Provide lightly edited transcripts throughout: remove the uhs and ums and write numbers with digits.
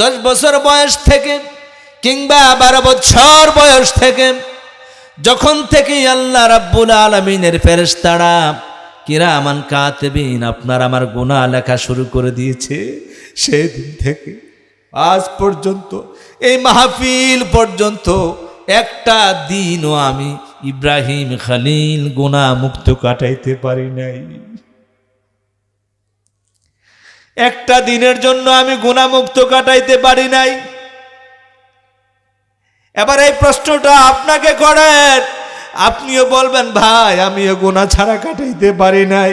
10 বছর বয়স থেকে কিংবা 12 বছর বয়স থেকে যখন থেকে আল্লাহ রাব্বুল আলামিনের ফেরেশতারা কিরামান কাতিবিন আপনার আমার গুনাহ লেখা শুরু করে দিয়েছে, সেই দিন থেকে আজ পর্যন্ত এই মাহফিল পর্যন্ত একটা দিনও আমি ইব্রাহিম খলিল গুনাহ মুক্ত কাটাইতে পারি নাই। একটা দিনের জন্য আমি গুনাহ মুক্ত কাটাইতে পারি নাই। এবার এই প্রশ্নটা আপনাকে করেন, আপনিও বলবেন ভাই আমিও গুনাহ ছাড়া কাটাইতে পারি নাই।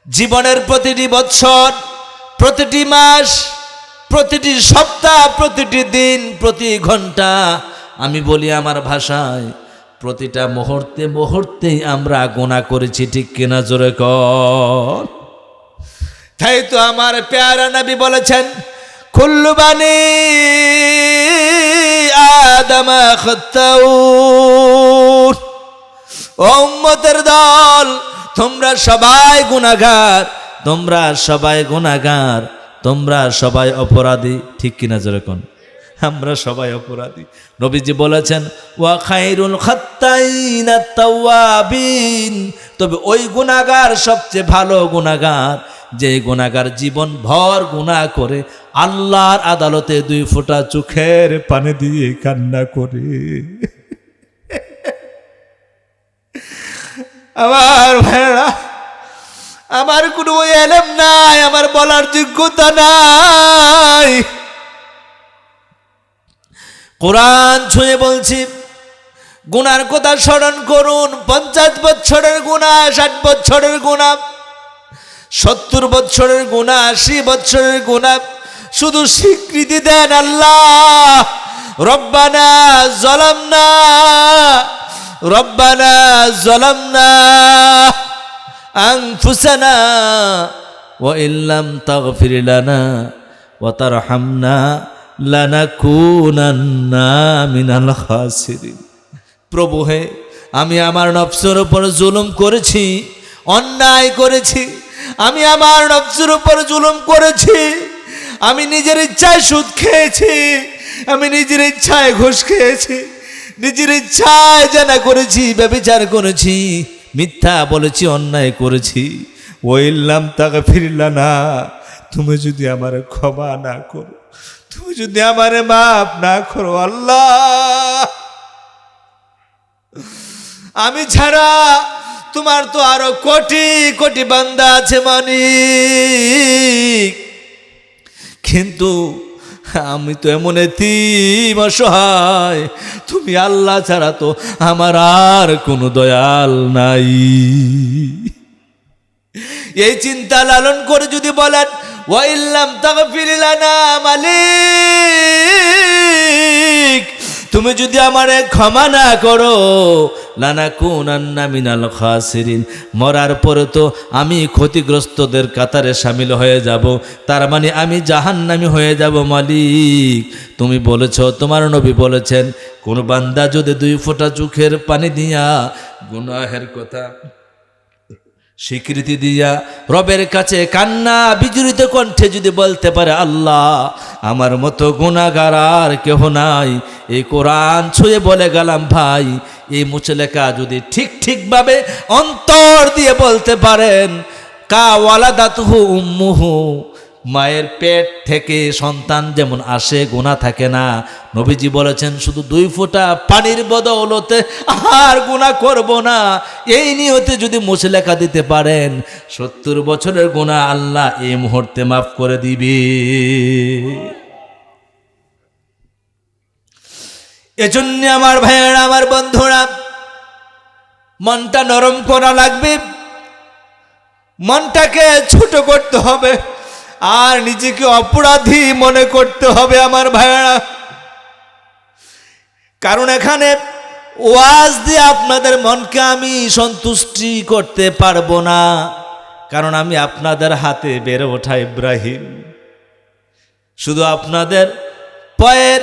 জীবনের প্রতিটি বছর, প্রতিটি মাস, প্রতিটি সপ্তাহ, প্রতিটি দিন, প্রতি ঘন্টা, আমি বলি আমার ভাষায় প্রতিটা মুহূর্তে মুহূর্তেই আমরা গুনাহ করেছি, ঠিক কিনা জোরে কর। তাই তো আমার প্যারা নবী বলেছেন কুল্লু বানি আদম খাত্তাউন, ও উম্মতের দল তোমরা সবাই গুনাহগার, তোমরা সবাই গুনাহগার, তোমরা সবাই অপরাধী, ঠিক কিনা জোরে কোন। আমরা সবাই অপরাধী। নবীজি বলেছেন ওয়া খায়রুল খাত্তাইনা তাওয়াবিন, তবে ওই গুনাহগার সবচেয়ে ভালো গুনাহগার যে গুনাহগার জীবন ভর গুনাহ করে আল্লাহর আদালতে 2 ফোঁটা চোখের পানি দিয়ে কান্না করে। আমার ভাইরা, আমার কোনো ইলম নাই, আমার বলার যোগ্যতা নাই। কোরআন ছুঁয়ে বলছি গুনার কথা স্মরণ করুন। 50 বছরের গুনাহ, 60 বছরের গুনাহ, 70 বছরের গুনাহ, 80 বছরের গুনাহ, শুধু স্বীকৃতি দেন আল্লাহ রব্বানা যালামনা, রব্বানা যালামনা আনফুসানা ওয়া ইল্লাম তাগফির লানা ওয়া তারহামনা লানাকুনান্না মিনাল খাসিরিন। প্রভু হে, আমি আমার নফসের উপর জুলুম করেছি, অন্যায় করেছি, আমি আমার নফসের উপর জুলুম করেছি, আমি নিজের ইচ্ছায় সুদ খেয়েছি, আমি নিজের ইচ্ছায় ঘুষ খেয়েছি, নিজের ইচ্ছায় জানা করেছি, ব্যভিচার করেছি, মিথ্যা বলেছি, অন্যায় করেছি। ওয়াইল্লাম তাগফির লানা, তুমি যদি আমারে ক্ষমা না করো, তুমি যদি আমারে মাফ না করো আল্লাহ, আমি ছাড়া তোমার তো আরো কোটি কোটি বান্দা আছে মালিক, কিন্তু আমি তো এমন এতিম অসহায়, তুমি আল্লাহ ছাড়া তো আমার আর কোনো দয়াল নাই। এই চিন্তা লালন করে যদি বলেন ওয়া ইল্লাম তাগফির লানা মালিক, তুমি যদি আমারে ক্ষমা না করো, লানাকুনান্না মিনাল খাসিরিন, মরার পরে তো আমি ক্ষতিগ্রস্তদের কাতারে শামিল হয়ে যাব, তার মানে আমি জাহান্নামী হয়ে যাব। মালিক তুমি বলেছ, তোমার নবী বলেছেন, কোন বান্দা যদি 2 ফোঁটা চোখের পানি দিয়া গুনাহের কথা স্বীকৃতি দিয়া রবের কাছে কান্না বিজড়িত কণ্ঠে যদি বলতে পারে আল্লাহ আমার মতো গুনাহগার আর কেহ নাই, এই কোরআন ছুঁয়ে বলে গেলাম ভাই, এই মুচলেকা যদি ঠিকভাবে অন্তর দিয়ে বলতে পারেন, কা ওয়ালাদাতহু উম্মুহু, মায়ের পেট থেকে সন্তান যেমন আসে গুনাহ থাকে না, নবীজি বলেছেন শুধু 2 ফোঁটা পানির বদৌলতে আর গুনাহ করব না, এই নিয়তে যদি মুচলেকা দিতে পারেন 70 বছরের গুনাহ আল্লাহ এই মুহূর্তে মাফ করে দিবে। এজন্য আমার ভাইয়েরা, আমার বন্ধুরা, মনটা নরম করা লাগবে, মনটাকে ছোট করতে হবে, আর নিজেকে অপরাধী মনে করতে হবে আমার ভাইয়েরা। কারণ এখানে ওয়াজ দিয়ে আপনাদের মনকে আমি সন্তুষ্টি করতে পারবো না, কারণ আমি আপনাদের হাতে বেড়ে ওঠা ইব্রাহিম। শুধু আপনাদের পায়ের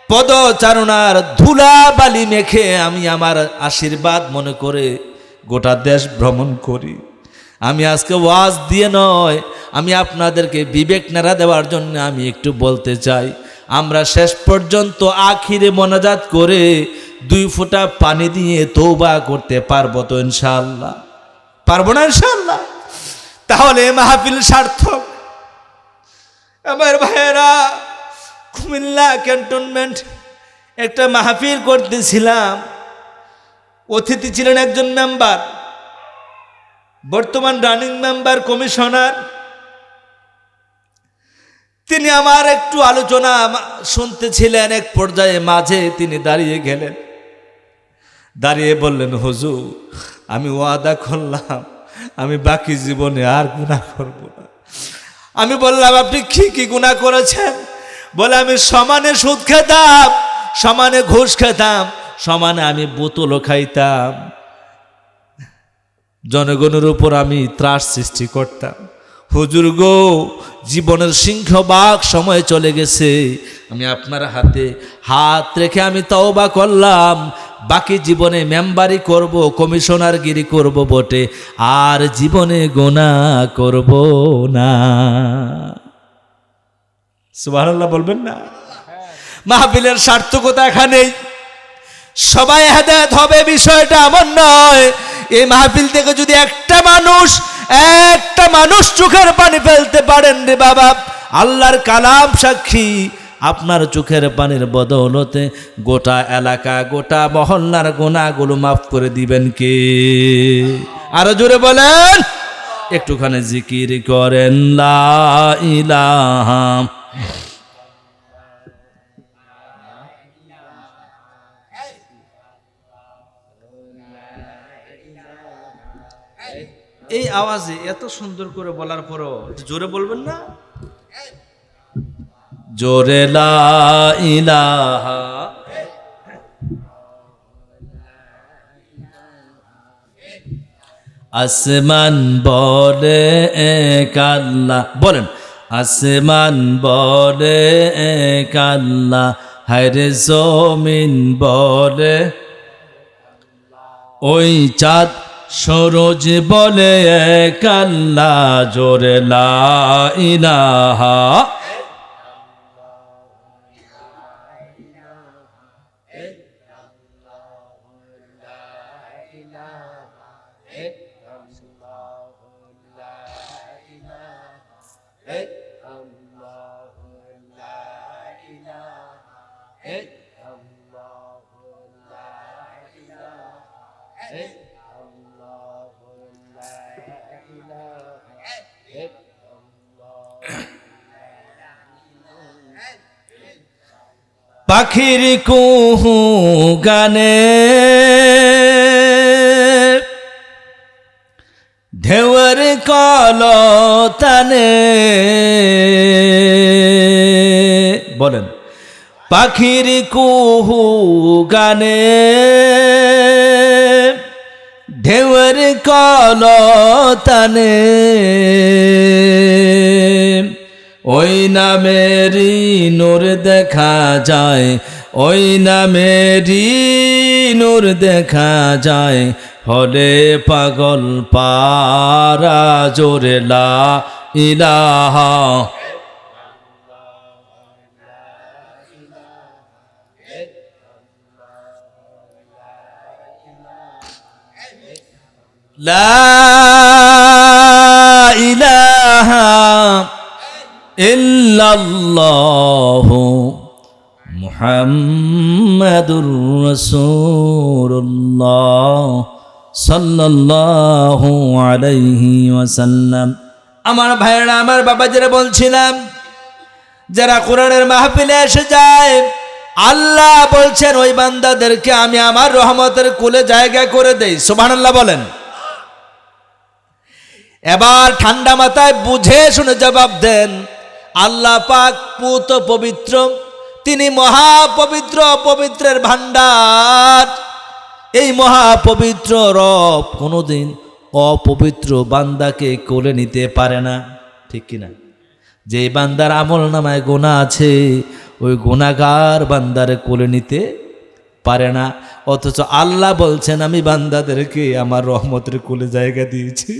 পদচারণার ধুলা বালি মেখে আমি আমার আশীর্বাদ মনে করে গোটা দেশ ভ্রমণ করি। আমি আজকে ওয়াজ দিয়ে নয়, আমি আপনাদেরকে বিবেক নাড়া দেওয়ার জন্য আমি একটু বলতে চাই, আমরা শেষ পর্যন্ত আখিরে মোনাজাত করে 2 ফোঁটা পানি দিয়ে তওবা করতে পারবো তো ইনশাআল্লাহ? পারবো না ইনশাআল্লাহ? তাহলে মাহফিল সার্থক। আমার ভাইয়েরা, কুমিল্লা ক্যান্টনমেন্ট একটা মাহফিল করতেছিলাম, অতিথি ছিলেন একজন মেম্বার, বর্তমান রানিং মেম্বার কমিশনার। তিনি আমার একটু আলোচনা শুনতেছিলেন, এক পর্যায়ে মাঝে তিনি দাঁড়িয়ে গেলেন, দাঁড়িয়ে বললেন, হুজুর আমি ওয়াদা করলাম আমি বাকি জীবনে আর গুনাহ করব না। আমি বললাম, আপনি কি কি গুনাহ করেছেন? বলে, আমি সমানে সুদ খেতাম, সমানে ঘুষ খেতাম, সমানে আমি বোতলও খাইতাম, জনগণের উপর আমি ত্রাস সৃষ্টি করতাম। হুজুর গো, জীবনের সিংহভাগ সময় চলে গেছে, আমি আপনার হাতে হাত রেখে আমি তওবা করলাম, বাকি জীবনে মেম্বারি করব, কমিশনারগিরি করব বটে, আর জীবনে গুনাহ করব না। সুবহানাল্লাহ বলবেন না? মাহফিলের সার্থকতা এখানেই। সবাই হেদায়েত হবে বিষয়টা এমন নয়। এই মাহফিল থেকে যদি একটা মানুষ চোখের পানি ফেলতে পারেন রে বাবা, আল্লাহর কালাম সাক্ষী, আপনার চোখের পানির বদৌলতে গোটা এলাকা, গোটা মহল্লার গুনাহগুলো মাফ করে দিবেন কে? আরো জোরে বলেন, একটুখানি জিকির করেন লা ইলাহা। এই আওয়াজে এত সুন্দর করে বলার পরও জোরে বলবেন না? জোরে লা ইলাহা। আসমান বলে এক আল্লাহ, বলেন আসমান বলে এক আল্লাহ, হায়রে জমিন বলে, ওই চাঁদ সরোজ বলে এক আল্লাহ, জোরে লা ইলাহা। পাখির কুহু গানে ঢেউয়ের কলতানে, বলেন পাখির কুহু গানে ঢেউয়ের কলতানে, ওই নামেরই নূর দেখা যায়, ওই নামেরই নূর দেখা যায়, হলে পাগল পারা, জোরে লা ইলাহা। লা ইলাহা ইল্লাল্লাহু মুহাম্মাদুর রাসূলুল্লাহ সাল্লাল্লাহু আলাইহি ওয়াসাল্লাম। আমার ভাইরা, আমার বাবাজিরা, বলছিলাম যারা কোরআনের মাহফিলে এসে যায়, আল্লাহ বলছেন ওই বান্দাদেরকে আমি আমার রহমতের কোলে জায়গা করে দেই। সুবহানাল্লাহ বলেন। এবার ঠান্ডা মাথায় বুঝে শুনে জবাব দেন, আল্লাহ পাক পুত পবিত্র, তিনি মহাপবিত্র, পবিত্রের ভান্ডার। এই মহাপবিত্র রব কোনোদিন অপবিত্র বান্দাকে কোলে নিতে পারে না, ঠিক কিনা? যে বান্দার আমল নামায় গুনাহ আছে, ওই গুনাহগার বান্দারে কোলে নিতে পারে না। অথচ আল্লাহ বলছেন আমি বান্দাদেরকে আমার রহমতের কোলে জায়গা দিয়েছি।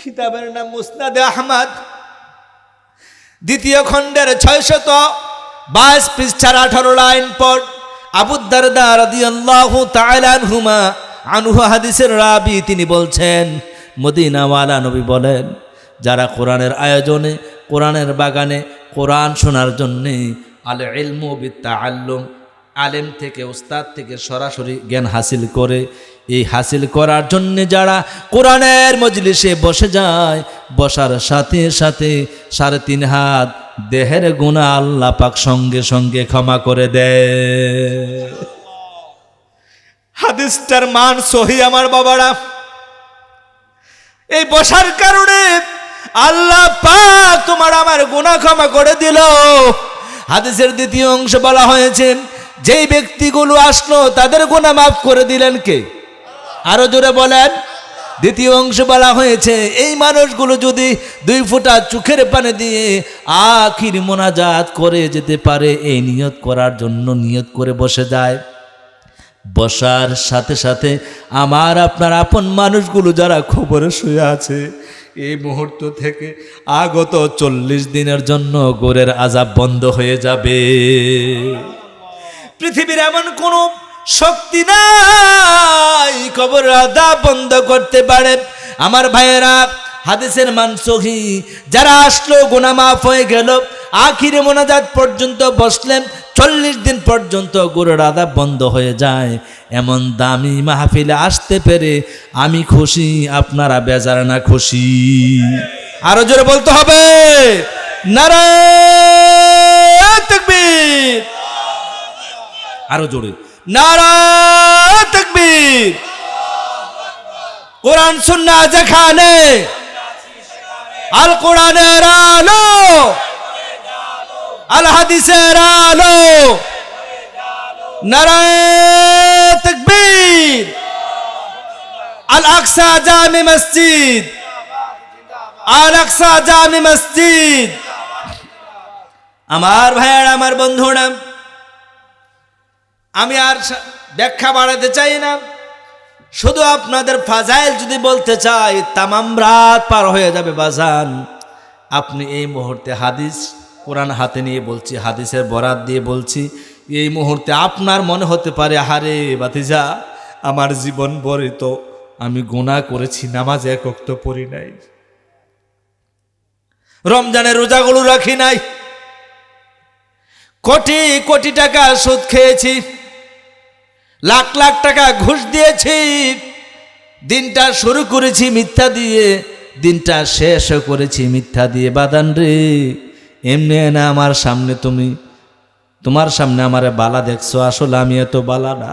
কিতাবের নাম মুসনাদে আহমদ, দ্বিতীয় খণ্ডের 622 পৃষ্ঠার 18 লাইন পর আবু দারদা রাদিয়াল্লাহু তাআলা আনহু হাদিসের রাবি তিনি বলছেন, মদিনাওয়ালা নবী বলেন, যারা কোরআনের আয়োজনে, কোরআনের বাগানে কোরআন শোনার জন্যে আল ইলমু বিত্তাআল্লুম, আলেম থেকে উস্তাদ থেকে সরাসরি জ্ঞান হাসিল করে, এই হাসিল করার জন্যে যারা কোরআনের মজলিসে বসে যায়, বসার সাথে সাথে 3.5 হাত দেহের গুনাহ আল্লাহ পাক সঙ্গে সঙ্গে ক্ষমা করে দেয়। হাদিসটার মান সহি আমার বাবারা। এই বসার কারণে আল্লাহ পাক তোমার আমার গুনাহ ক্ষমা করে দিল। হাদিসের দ্বিতীয় অংশ বলা হয়েছে, যেই ব্যক্তিগুলো আসলো তাদের গুনাহ মাফ করে দিলেন কে? আরো জোরে বলেন। দ্বিতীয় অংশ বলা হয়েছে, এই মানুষগুলো যদি 2 ফোঁটা চোখের পানি দিয়ে আখির মোনাজাত করে যেতে পারে, এই নিয়ত করার জন্য নিয়ত করে বসে যায়, বসার সাথে সাথে আমার আপনার আপন মানুষগুলো যারা খবরে শুয়ে আছে, এই মুহূর্ত থেকে আগত 40 দিনের জন্য গোরের আযাব বন্ধ হয়ে যাবে। পৃথিবীর এমন কোনো শক্তি নাই কবরের আযাব বন্ধ করতে পারে। আমার ভাইয়েরা, হাদিসের মান সহি। যারা আসলো গুনাহ মাফ হয়ে গেল, আখিরে মোনাজাত পর্যন্ত বসলেন, 40 দিন পর্যন্ত গোরের আযাব বন্ধ হয়ে যায়। এমন দামি মাহফিলে আসতে পেরে আমি খুশি, আপনারা বেজার না খুশি? আরো জোরে বলতে হবে, নারায়ে তাকবীর। আরো জোরে, নারায়ে তাকবীর। কোরআন সুন্নাহ যেখানে, আল কোরআনের আলো, আল হাদিসের আলো, নারায়ে তাকবীর। আল আকসা জামি মসজিদ, আল আকসা জামি মসজিদ। আমার ভাইয়েরা, আমার বন্ধুরা, আমি আর ব্যাখ্যা বাড়াতে চাই না, শুধু আপনাদের ফাজাইল যদি বলতে চাই তামাম রাত পার হয়ে যাবে বাজান। আপনি এই মুহূর্তে হাদিস কোরআন হাতে নিয়ে বলছি, হাদিসের বরাত দিয়ে বলছি, এই মুহূর্তে আপনার মনে হতে পারে, আহারে ভাতিজা, আমার জীবন ভরে তো আমি গুনাহ করেছি, নামাজ এক ওয়াক্ত পড়ি নাই, রমজানের রোজাগুলো রাখি নাই, কোটি কোটি টাকা সুদ খেয়েছি, লাখ লাখ টাকা ঘুষ দিয়েছি, দিনটা শুরু করেছি মিথ্যা দিয়ে, দিনটা শেষও করেছি মিথ্যা দিয়ে। বাদান রে, এমনি না আমার সামনে তুমি, তোমার সামনে আমারে বালা দেখছো, আসলে আমি এত বালা না।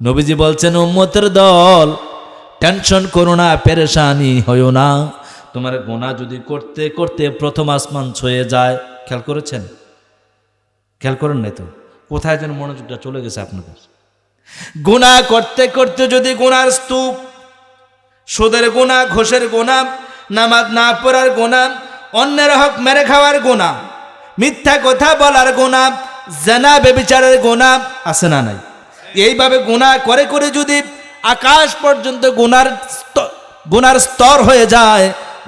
নবীজি বলছেন, উম্মতের দল, টেনশন করো না, পেরেশানি হইও না। তোমার গুনাহ যদি করতে করতে প্রথম আসমান ছুঁয়ে যায়, খেয়াল করেছেন? খেয়াল করেন নাই তো? কোথায় যেন মনোযোগটা চলে গেছে আপনাদের। গুনাহ করতে করতে যদি গুনার স্তূপ, সুদের গুনাহ, ঘোষের গুনাহ, নামাজ না পড়ার গুনাহ, অন্যের হক মেরে খাওয়ার গুনাহ, মিথ্যা কথা বলার গুনাহ, জিনা ব্যভিচারের গুনাহ আছে না নাই? এইভাবে গুনাহ করে করে যদি আকাশ পর্যন্ত গুনার স্তর হয়ে যায়,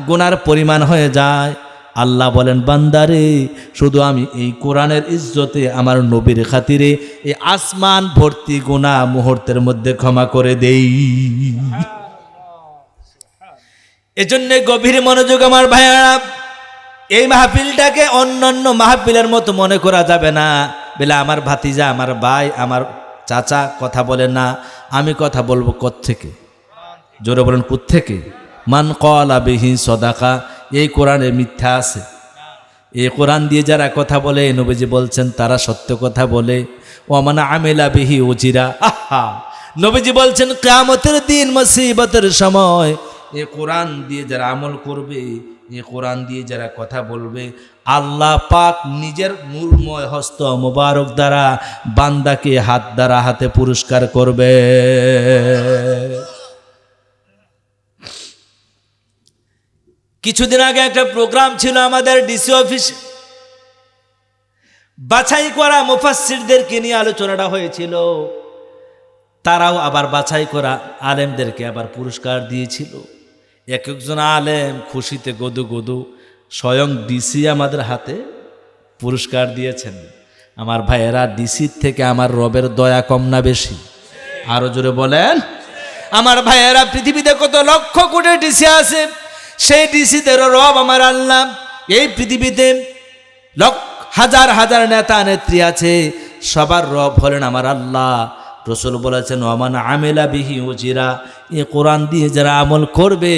গুনার পরিমাণ হয়ে যায়, আল্লাহ বলেন, বান্দারে, শুধু আমি এই কোরআনের ইজ্জতে, আমার নবীর খাতিরে এই আসমান ভর্তি গুনাহ মুহূর্তের মধ্যে ক্ষমা করে দেই। এজন্য গভীর মনোযোগ আমার ভাইয়ারা, এই মাহফিলটাকে অন্যান্য মাহফিলের মতো মনে করা যাবে না। বেলা আমার ভাতিজা, আমার ভাই, আমার চাচা কথা বলে না, আমি কথা বলবো কোত্থেকে? জোরে বলেন, কোত্থেকে? মান ক্বালা বিহি সাদাকা। এই কোরআনে মিথ্যা আছে? এই কোরআন দিয়ে যারা কথা বলে, নবীজি বলছেন তারা সত্য কথা বলে। ওয়া মান আমিলা বিহি উজিরা। আহা, নবীজি বলছেন কিয়ামতের দিন, মুসিবতের সময় এই কোরআন দিয়ে যারা আমল করবে, এই কোরআন দিয়ে যারা কথা বলবে, আল্লাহ পাক নিজের নূরময় হস্ত মোবারক দ্বারা বান্দাকে হাত দ্বারা হাতে পুরস্কার করবে। কিছুদিন আগে একটা প্রোগ্রাম ছিল আমাদের ডিসি অফিসে, বাছাই করা মুফাসসিরদেরকে নিয়ে আলোচনাটা হয়েছিল। তারাও আবার বাছাই করা আলেমদেরকে আবার পুরস্কার দিয়েছিল। এক একজন আলেম খুশিতে গদু গদু, স্বয়ং ডিসি আমাদের হাতে পুরস্কার দিয়েছেন। আমার ভাইয়েরা, ডিসির থেকে আমার রবের দয়া কম না বেশি? আরো জোরে বলেন। আমার ভাইয়েরা, পৃথিবীতে কত লক্ষ কোটি ডিসি আছে, সেই ডিসিদেরও রব আমার আল্লাহ। এই পৃথিবীতে হাজার হাজার নেতা নেত্রী আছে, সবার রব হলেন আমার আল্লাহ। রসুল বলেছেন, ওমান আমেলা বিহি উজিরা, এ কোরআন দিয়ে যারা আমল করবে,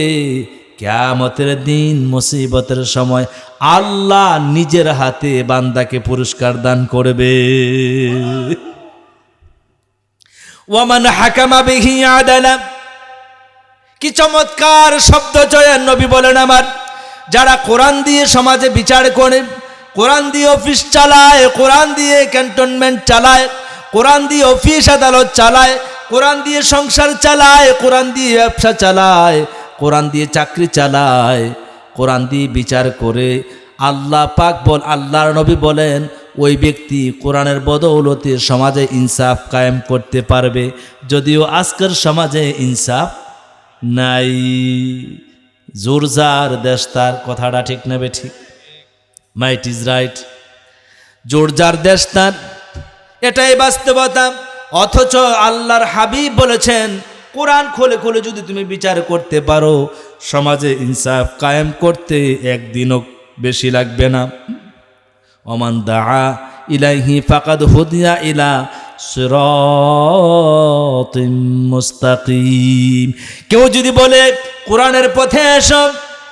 কিয়ামতের দিন মুসিবতের সময় আল্লাহ নিজের হাতে বান্দাকে পুরস্কার দান করবে। ওয়ামান হাকামা বিহি আদালা, কি চমৎকার শব্দ চয়ন নবী বলেন আমার। যারা কোরআন দিয়ে সমাজে বিচার করে, কোরআন দিয়ে অফিস চালায়, কোরআন দিয়ে ক্যান্টনমেন্ট চালায়, কোরআন দিয়ে অফিস আদালত চালায়, কোরআন দিয়ে সংসার চালায়, কোরআন দিয়ে ব্যবসা চালায়, কোরআন দিয়ে চাকরি চালায়, কোরআন দিয়ে বিচার করে, আল্লাহ পাক আল্লাহর নবী বলেন, ওই ব্যক্তি কোরআনের বদৌলতে সমাজে ইনসাফ কায়েম করতে পারবে। যদিও আজকের সমাজে ইনসাফ নাই। জোরজার দেশ তার, কথাটা ঠিক নেবে ঠিক? Might is right. জোরজার দেশ তার, এটাই বাস্তবতা। অথচ আল্লাহর হাবিব বলেছেন, কোরআন খুলে খুলে যদি তুমি বিচার করতে পারো, সমাজে ইনসাফ কায়েম করতে একদিনও বেশি লাগবে না। ওমান দাআ ইলাইহি ফাকাদ হুদিয়া ইলা সিরাতিম মুস্তাকিম। কেউ যদি বলে কোরআনের পথে এসো,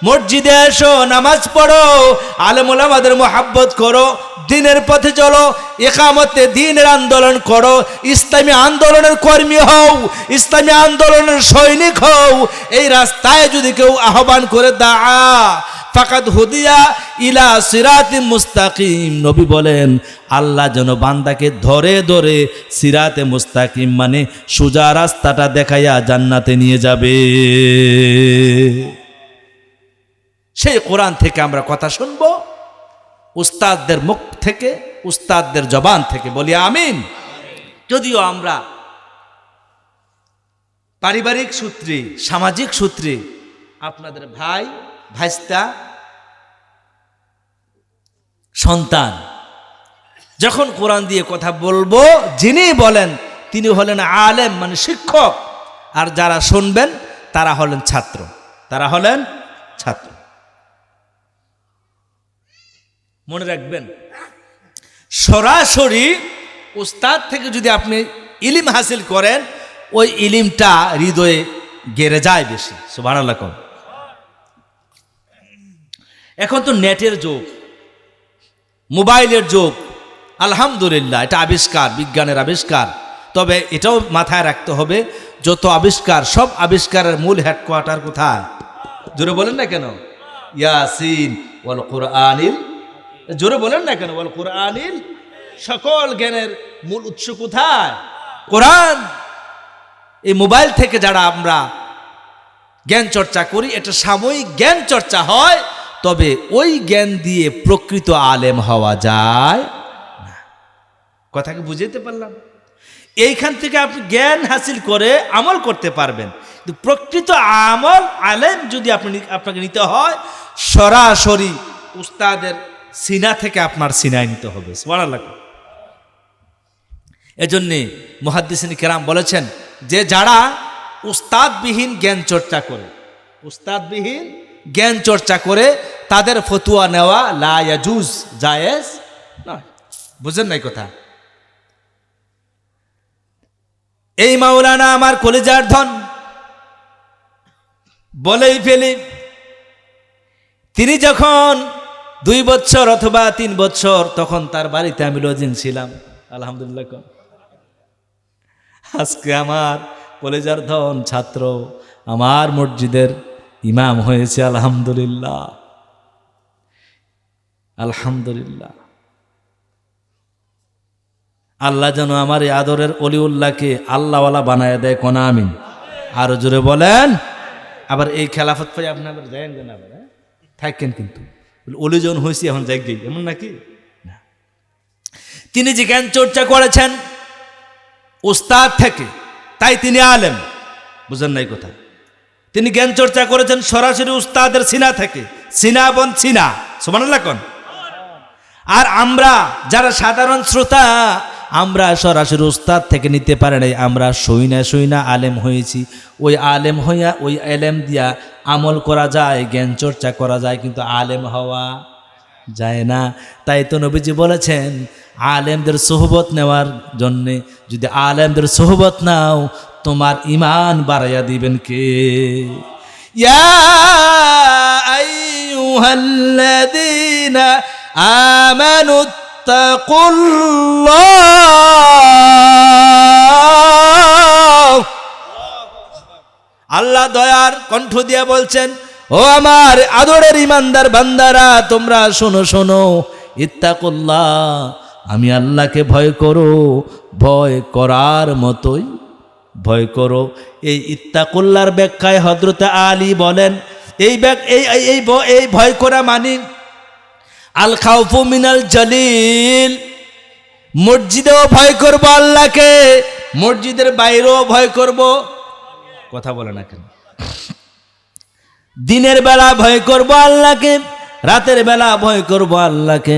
মসজিদে এসো, নামাজ পড়ো, আলেম ওলামাদের মোহাব্বত করো, দ্বীনের পথে চলো, ইকামতে দ্বীনের আন্দোলন করো, ইসলামী আন্দোলনের কর্মী হও, ইসলামী আন্দোলনের সৈনিক হও, এই রাস্তায় যদি কেউ আহ্বান করে দাআ ফাকাদ হুদিয়া ইলা সিরাতিম মুস্তাকিম, নবী বলেন আল্লাহ যেন বান্দাকে ধরে ধরে সিরাতে মুস্তাকিম মানে সোজা রাস্তাটা দেখাইয়া জান্নাতে নিয়ে যাবে। সেই কোরআন থেকে আমরা কথা শুনবো, উস্তাদদের মুখ থেকে, উস্তাদদের জবান থেকে, বলি আমিন। যদিও আমরা পারিবারিক সূত্রে, সামাজিক সূত্রে আপনাদের ভাই, ভাইস্তা, সন্তান, যখন কোরআন দিয়ে কথা বলবো, যিনি বলেন তিনি হলেন আলেম মানে শিক্ষক, আর যারা শুনবেন তারা হলেন ছাত্র, তারা হলেন ছাত্র। মনে রাখবেন, সরাসরি উস্তাদ থেকে যদি আপনি ইলিম হাসিল করেন, ওই ইলিমটা হৃদয়ে গেড়ে যায় বেশি। সুবহানাল্লাহ। এখন তো নেটের যুগ, মোবাইলের যুগ, আলহামদুলিল্লাহ, এটা আবিষ্কার, বিজ্ঞানের আবিষ্কার। তবে এটাও মাথায় রাখতে হবে, যত আবিষ্কার, সব আবিষ্কারের মূল হেডকোয়ার্টার কোথায়? জোরে বলেন না কেন? ইয়াসিন ওয়াল কুরআনিল, জোরে বলেন না কেন? ওয়াল কুরআনিল, সকল জ্ঞানের মূল উৎস কোথায়? কোরআন। এই মোবাইল থেকে যারা আমরা জ্ঞান চর্চা করি, এটা সাময়িক জ্ঞান চর্চা হয়, তবে ওই জ্ঞান দিয়ে প্রকৃত আলেম হওয়া যায় না। কথাকে বুঝাইতে পারলাম? এইখান থেকে আপনি জ্ঞান হাসিল করে আমল করতে পারবেন, কিন্তু প্রকৃত আমল আলেম যদি আপনাকে নিতে হয়, সরাসরি উস্তাদের সিনা থেকে আপনার সিনায় নিতে হবে। সুবহানাল্লাহ। এজন্যে মুহাদ্দিসিন কেরাম বলেছেন যে যারা উস্তাদবিহীন জ্ঞান চর্চা করে, উস্তাদবিহীন জ্ঞান চর্চা করে, তাদের ফতুয়া নেওয়া লা ইয়াজুজ, জায়েজ নয়। বুঝেন নাই কথা? এই মাওলানা আমার কলিজার ধন, বলেই ফেলি, তিনি যখন 2 বছর অথবা 3 বছর, তখন তার বাড়িতে আমি লজিং ছিলাম। আলহামদুলিল্লাহ। আজকে আমার কলেজার ধন ছাত্র আমার মসজিদের ইমাম হয়েছে। আলহামদুলিল্লাহ, আলহামদুলিল্লাহ। আল্লাহ যেন আমার এই আদরের অলিউল্লাহকে আল্লাহওয়ালা বানায় দেয়। কোন আমিন? আরো জোরে বলেন। আবার এই খেলাফত পাই আপনি আবার যায়েন না, আবার থাকেন, কিন্তু অলি যখন হয়েছি এখন যাই গেই, এমন নাকি? তিনি যে জ্ঞান চর্চা করেছেন উস্তাদ থেকে, তাই তিনি আলেম। বুঝেন নাই কথা? তিনি জ্ঞান চর্চা করেছেন সরাসরি উস্তাদের সিনা থেকে, সিনা বন সিনা, সুবহানাল্লাহ কোন। আর আমরা যারা সাধারণ শ্রোতা, আমরা সরাসরি উস্তাদ থেকে নিতে পারি নাই, আমরা সইনা আলেম হয়েছি। ওই আলেম হইয়া ওই এলেম দিয়া আমল করা যায়, জ্ঞান চর্চা করা যায়, কিন্তু আলেম হওয়া যায় না। তাই তো নবীজি বলেছেন আলেমদের সোহবত নেওয়ার জন্যে, যদি আলেমদের সোহবত নাও তোমার ঈমান বাড়াইয়া দিবেন কে? ইয়া আইয়ুহাল্লাযীনা আমানুত্তাকুল্লাহ। আল্লাহ দয়ার কণ্ঠ দিয়া বলছেন, ও আমার আদরের ইমানদার বান্দারা, তোমরা শোনো শোনো, ইত্তাকুল্লাহ, আমি আল্লাহকে ভয় করো, ভয় করার মতোই ভয় করো। এই ইত্তাকুল্লাহর ব্যাখ্যায় হযরত আলী বলেন, এই ভয় করা মানে আল খাউফু মিনাল জালিল। মসজিদেও ভয় করব আল্লাহকে, মসজিদের বাইরেও ভয় করব। কথা বলে না কেন? দিনের বেলা ভয় করব আল্লাহকে, রাতের বেলা ভয় করব আল্লাহকে,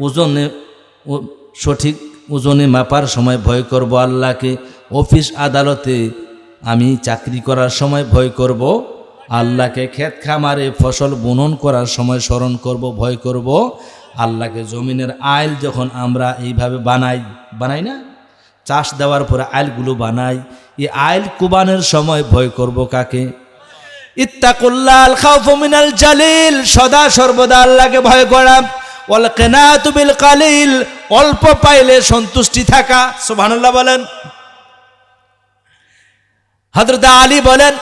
ওজনে সঠিক ওজনে মাপার সময় ভয় করব আল্লাহকে, অফিস আদালতে আমি চাকরি করার সময় ভয় করব আল্লাহকে, ক্ষেত খামারে ফসল বুনন করার সময় স্মরণ করব, ভয় করব আল্লাহকে। জমিনের আইল যখন আমরা এইভাবে বানাই না, চাষ দেওয়ার পরে আইলগুলো বানাই, এই আইল কুবানের সময় ভয় করব কাকে? ইত্তাকুল্লাহ আল খাউফু মিনাল জালিল, সদা সর্বদা আল্লাহকে ভয় করা। ওয়াল কিনাতু বিল কালিল, অল্প পাইলে সন্তুষ্টি থাকা। সুবহানাল্লাহ বলেন। হযরত আলী বলেন,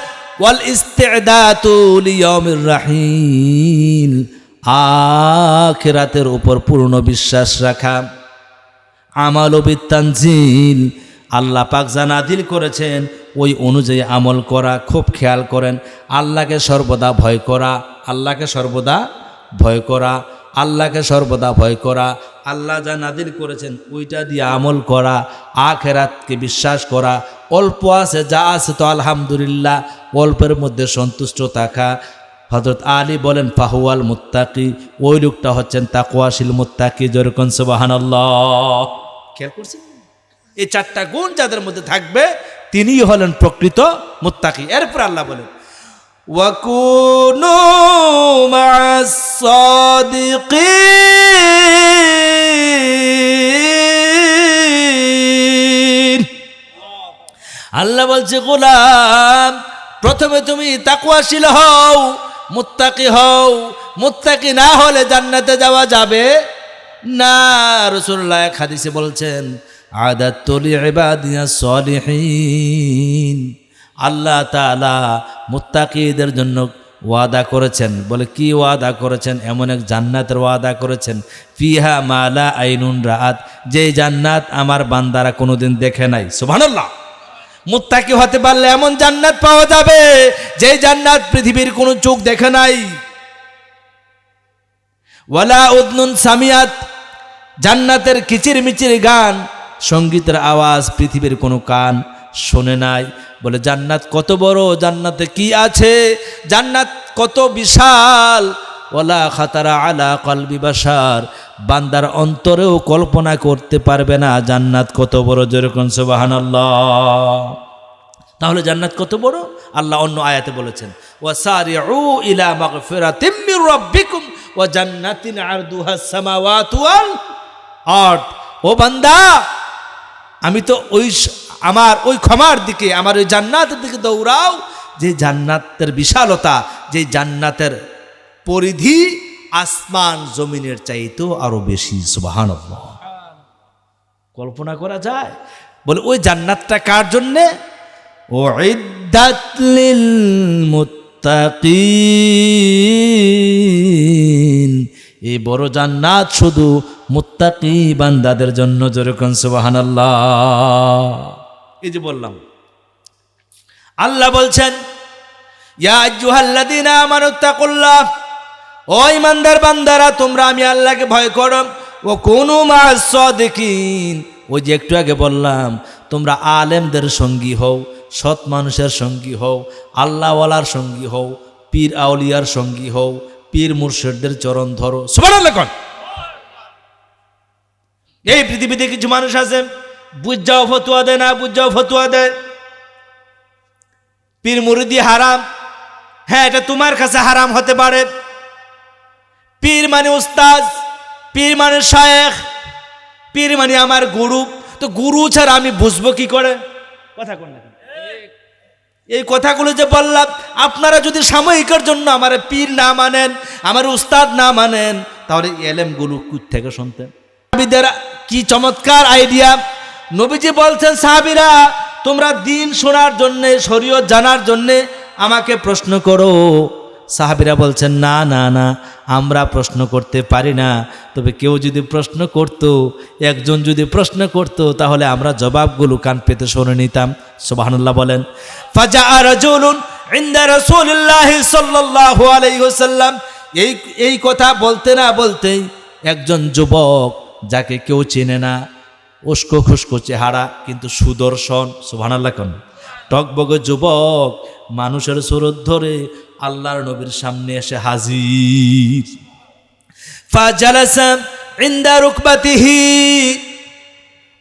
ওয়াল ইস্তিদাতু লিয়াউমির রাহিল, আখিরাতের উপর পূর্ণ বিশ্বাস রাখা। আমালু বিতানজিল, আল্লাহ পাক যা নাযিল করেছেন ওই অনুযায়ী আমল করা। খুব খেয়াল করেন, আল্লাহকে সর্বদা ভয় করা, আল্লাহকে সর্বদা ভয় করা, আল্লাহকে সর্বদা ভয় করা। আল্লাহ যা নাযিল করেছেন ওইটা দিয়ে আমল করা, আখিরাতকে বিশ্বাস করা। অল্প আছে, যা আছে তো আলহামদুলিল্লাহ, অল্পের মধ্যে সন্তুষ্ট থাকা। হযরত আলী বলেন, ফাহুয়াল মুত্তাকি, ওই লোকটা হচ্ছেন তাকওয়াশীল মুত্তাকি। যেরকম সুবহানাল্লাহ। খেয়াল করছেন? এই চারটা গুণ যাদের মধ্যে থাকবে তিনিই হলেন প্রকৃত মুত্তাকি। এরপর আল্লাহ বলেন, ওয়াকুনু মা'আস সাদিকিন। আল্লাহ বলছে, গোলাম প্রথমে তুমি তাকওয়াশীল হও, মুত্তাকি হও। মুত্তাকি না হলে জান্নাতে যাওয়া যাবে না। রাসূলুল্লাহ এক হাদিসে বলছেন, আদাতু লিইবাদিয়াস সালিহিন, আল্লাহ তাআলা মুত্তাকিদের জন্য ওয়াদা করেছেন। বলে কি ওয়াদা করেছেন? এমন এক জান্নাতের ওয়াদা করেছেন, ফিহা মা লা আইনুন রাআত, যে জান্নাত আমার বান্দারা কোনোদিন দেখে নাই। সুবহানাল্লাহ। মুত্তাকি হতে পারলে এমন জান্নাত পাওয়া যাবে যে জান্নাত পৃথিবীর কোনো চোখ দেখে নাই। ওয়ালা উযনুন সামিয়াত, জান্নাতের কিচিরমিচির গান, সঙ্গীতের আওয়াজ পৃথিবীর কোনো কান শোনে নাই। বলে জান্নাত কত বড়, জান্নাতে কি আছে, জান্নাত কত বিশাল। ওয়ালা খাতারা আলা কলবি বাশার, বান্দার অন্তরেও কল্পনা করতে পারবে না জান্নাত কত বড়। যেরকম সুবহানাল্লাহ। তাহলে জান্নাত কত বড়? আল্লাহ অন্য আয়াতে বলেছেন, ওয়াসারিউ ইলা মাগফিরাতিম মির রাব্বিকুম ওয়া জান্নাতিন আরদুহাস সামাওয়াতু ওয়াল আরদ। ও বান্দা, আমি তো আমার ওই ক্ষমার দিকে, আমার ওই জান্নাতের দিকে দৌড়াও, যে জান্নাতের বিশালতা, যে জান্নাতের পরিধি আসমান জমিনের চাইতেও আরো বেশি। সুবহানাল্লাহ। কল্পনা করা যায়? বলে ওই জান্নাতটা কার জন্যে? উইদ্দাত লিল মুত্তাকিন, এই বড় জান্নাত শুধু মুত্তাকি বান্দাদের জন্য। যেরকম সুবহানাল্লাহ। এই যে বললাম, আল্লাহ বলছেন, ইয়া আইয়ুহাল্লাযীনা আমানুত্তাকুল্লাহ, ও ঈমানদার বান্দারা তোমরা আমি আল্লাহকে ভয় করো। ওয়া কুনু মা'আস সাদিকিন, ওই যে একটু আগে বললাম তোমরা আলেমদের সঙ্গী হও, সৎ মানুষের সঙ্গী হও, আল্লাহওয়ালার সঙ্গী হও, পীর আউলিয়ার সঙ্গী হও, পীর মুর্শিদদের চরণ ধরো। সুবহানাল্লাহ কোন। এই পৃথিবীতে কিছু মানুষ আছে বুঝাও ফতুয়া দেয়, না বুঝাও ফতুয়া দেয়, পীর মুরিদি হারাম। হ্যাঁ, এটা তোমার কাছে হারাম হতে পারে। পীর মানে উস্তাদ, পীর মানে শায়েখ, পীর মানে আমার গুরু। তো গুরু ছাড়া আমি বুঝবো কি করে? কথা কোন না। এই কথাগুলো যে বললাম, আপনারা যদি সাময়িকের জন্য আমার পীর না মানেন, আমার উস্তাদ না মানেন, তাহলে এলেমগুলো কোথা থেকে শুনতেন? সাহাবীদের কি চমৎকার আইডিয়া! নবীজি বলছেন, সাহাবীরা তোমরা দিন শোনার জন্যে, শরীয়ত জানার জন্যে আমাকে প্রশ্ন করো। সাহাবীরা বলছেন, না না না, আমরা প্রশ্ন করতে পারি না। তবে কেউ যদি প্রশ্ন করত, একজন যদি প্রশ্ন করত, তাহলে আমরা জবাবগুলো কান পেতে শুনে নিতাম। সুবহানাল্লাহ বলেন। ফাজাআ রাজুলুন ইনদা রাসূলিল্লাহি সাল্লাল্লাহু আলাইহি ওয়াসাল্লাম। এই কথা বলতে না বলতেই একজন যুবক, যাকে কেউ চেনে না, উস্কো খুস্কো চেহারা কিন্তু সুদর্শন, সুবহানাল্লাহ কোন, টকবগে যুবক, মানুষের সুরত ধরে আল্লাহর নবীর সামনে এসে হাজির। ফাজালাসা ইনদা রুকবাতিহি।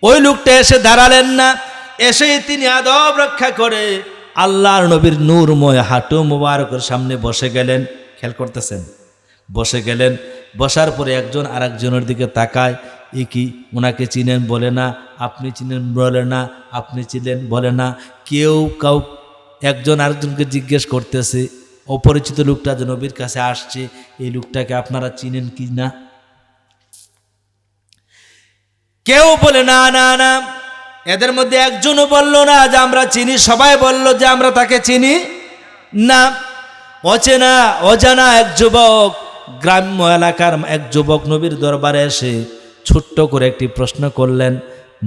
ওই লোকটা এসে দাঁড়ালেন না, এসেই তিনি আদব রক্ষা করে আল্লাহর নবীর নূরময় হাঁটু মুবারকের সামনে বসে গেলেন। খেয়াল করতেছেন? বসে গেলেন। বসার পরে একজন আরেকজনের দিকে তাকায়, এ কি, ওনাকে চিনেন? বলে না। আপনি চিনেন? বলে না। আপনি চিনেন? বলে না। কেউ একজন আরেকজনকে জিজ্ঞেস করতেছে, অপরিচিত লোকটা যে নবীর কাছে আসছে, এই লোকটাকে আপনারা চিনেন কি না? কেউ বলে না না না। এদের মধ্যে একজনও বলল না যে আমরা চিনি, সবাই বলল যে আমরা তাকে চিনি না। অচেনা অজানা এক যুবক, গ্রাম্য এলাকার এক যুবক নবীর দরবারে এসে ছোট্ট করে একটি প্রশ্ন করলেন,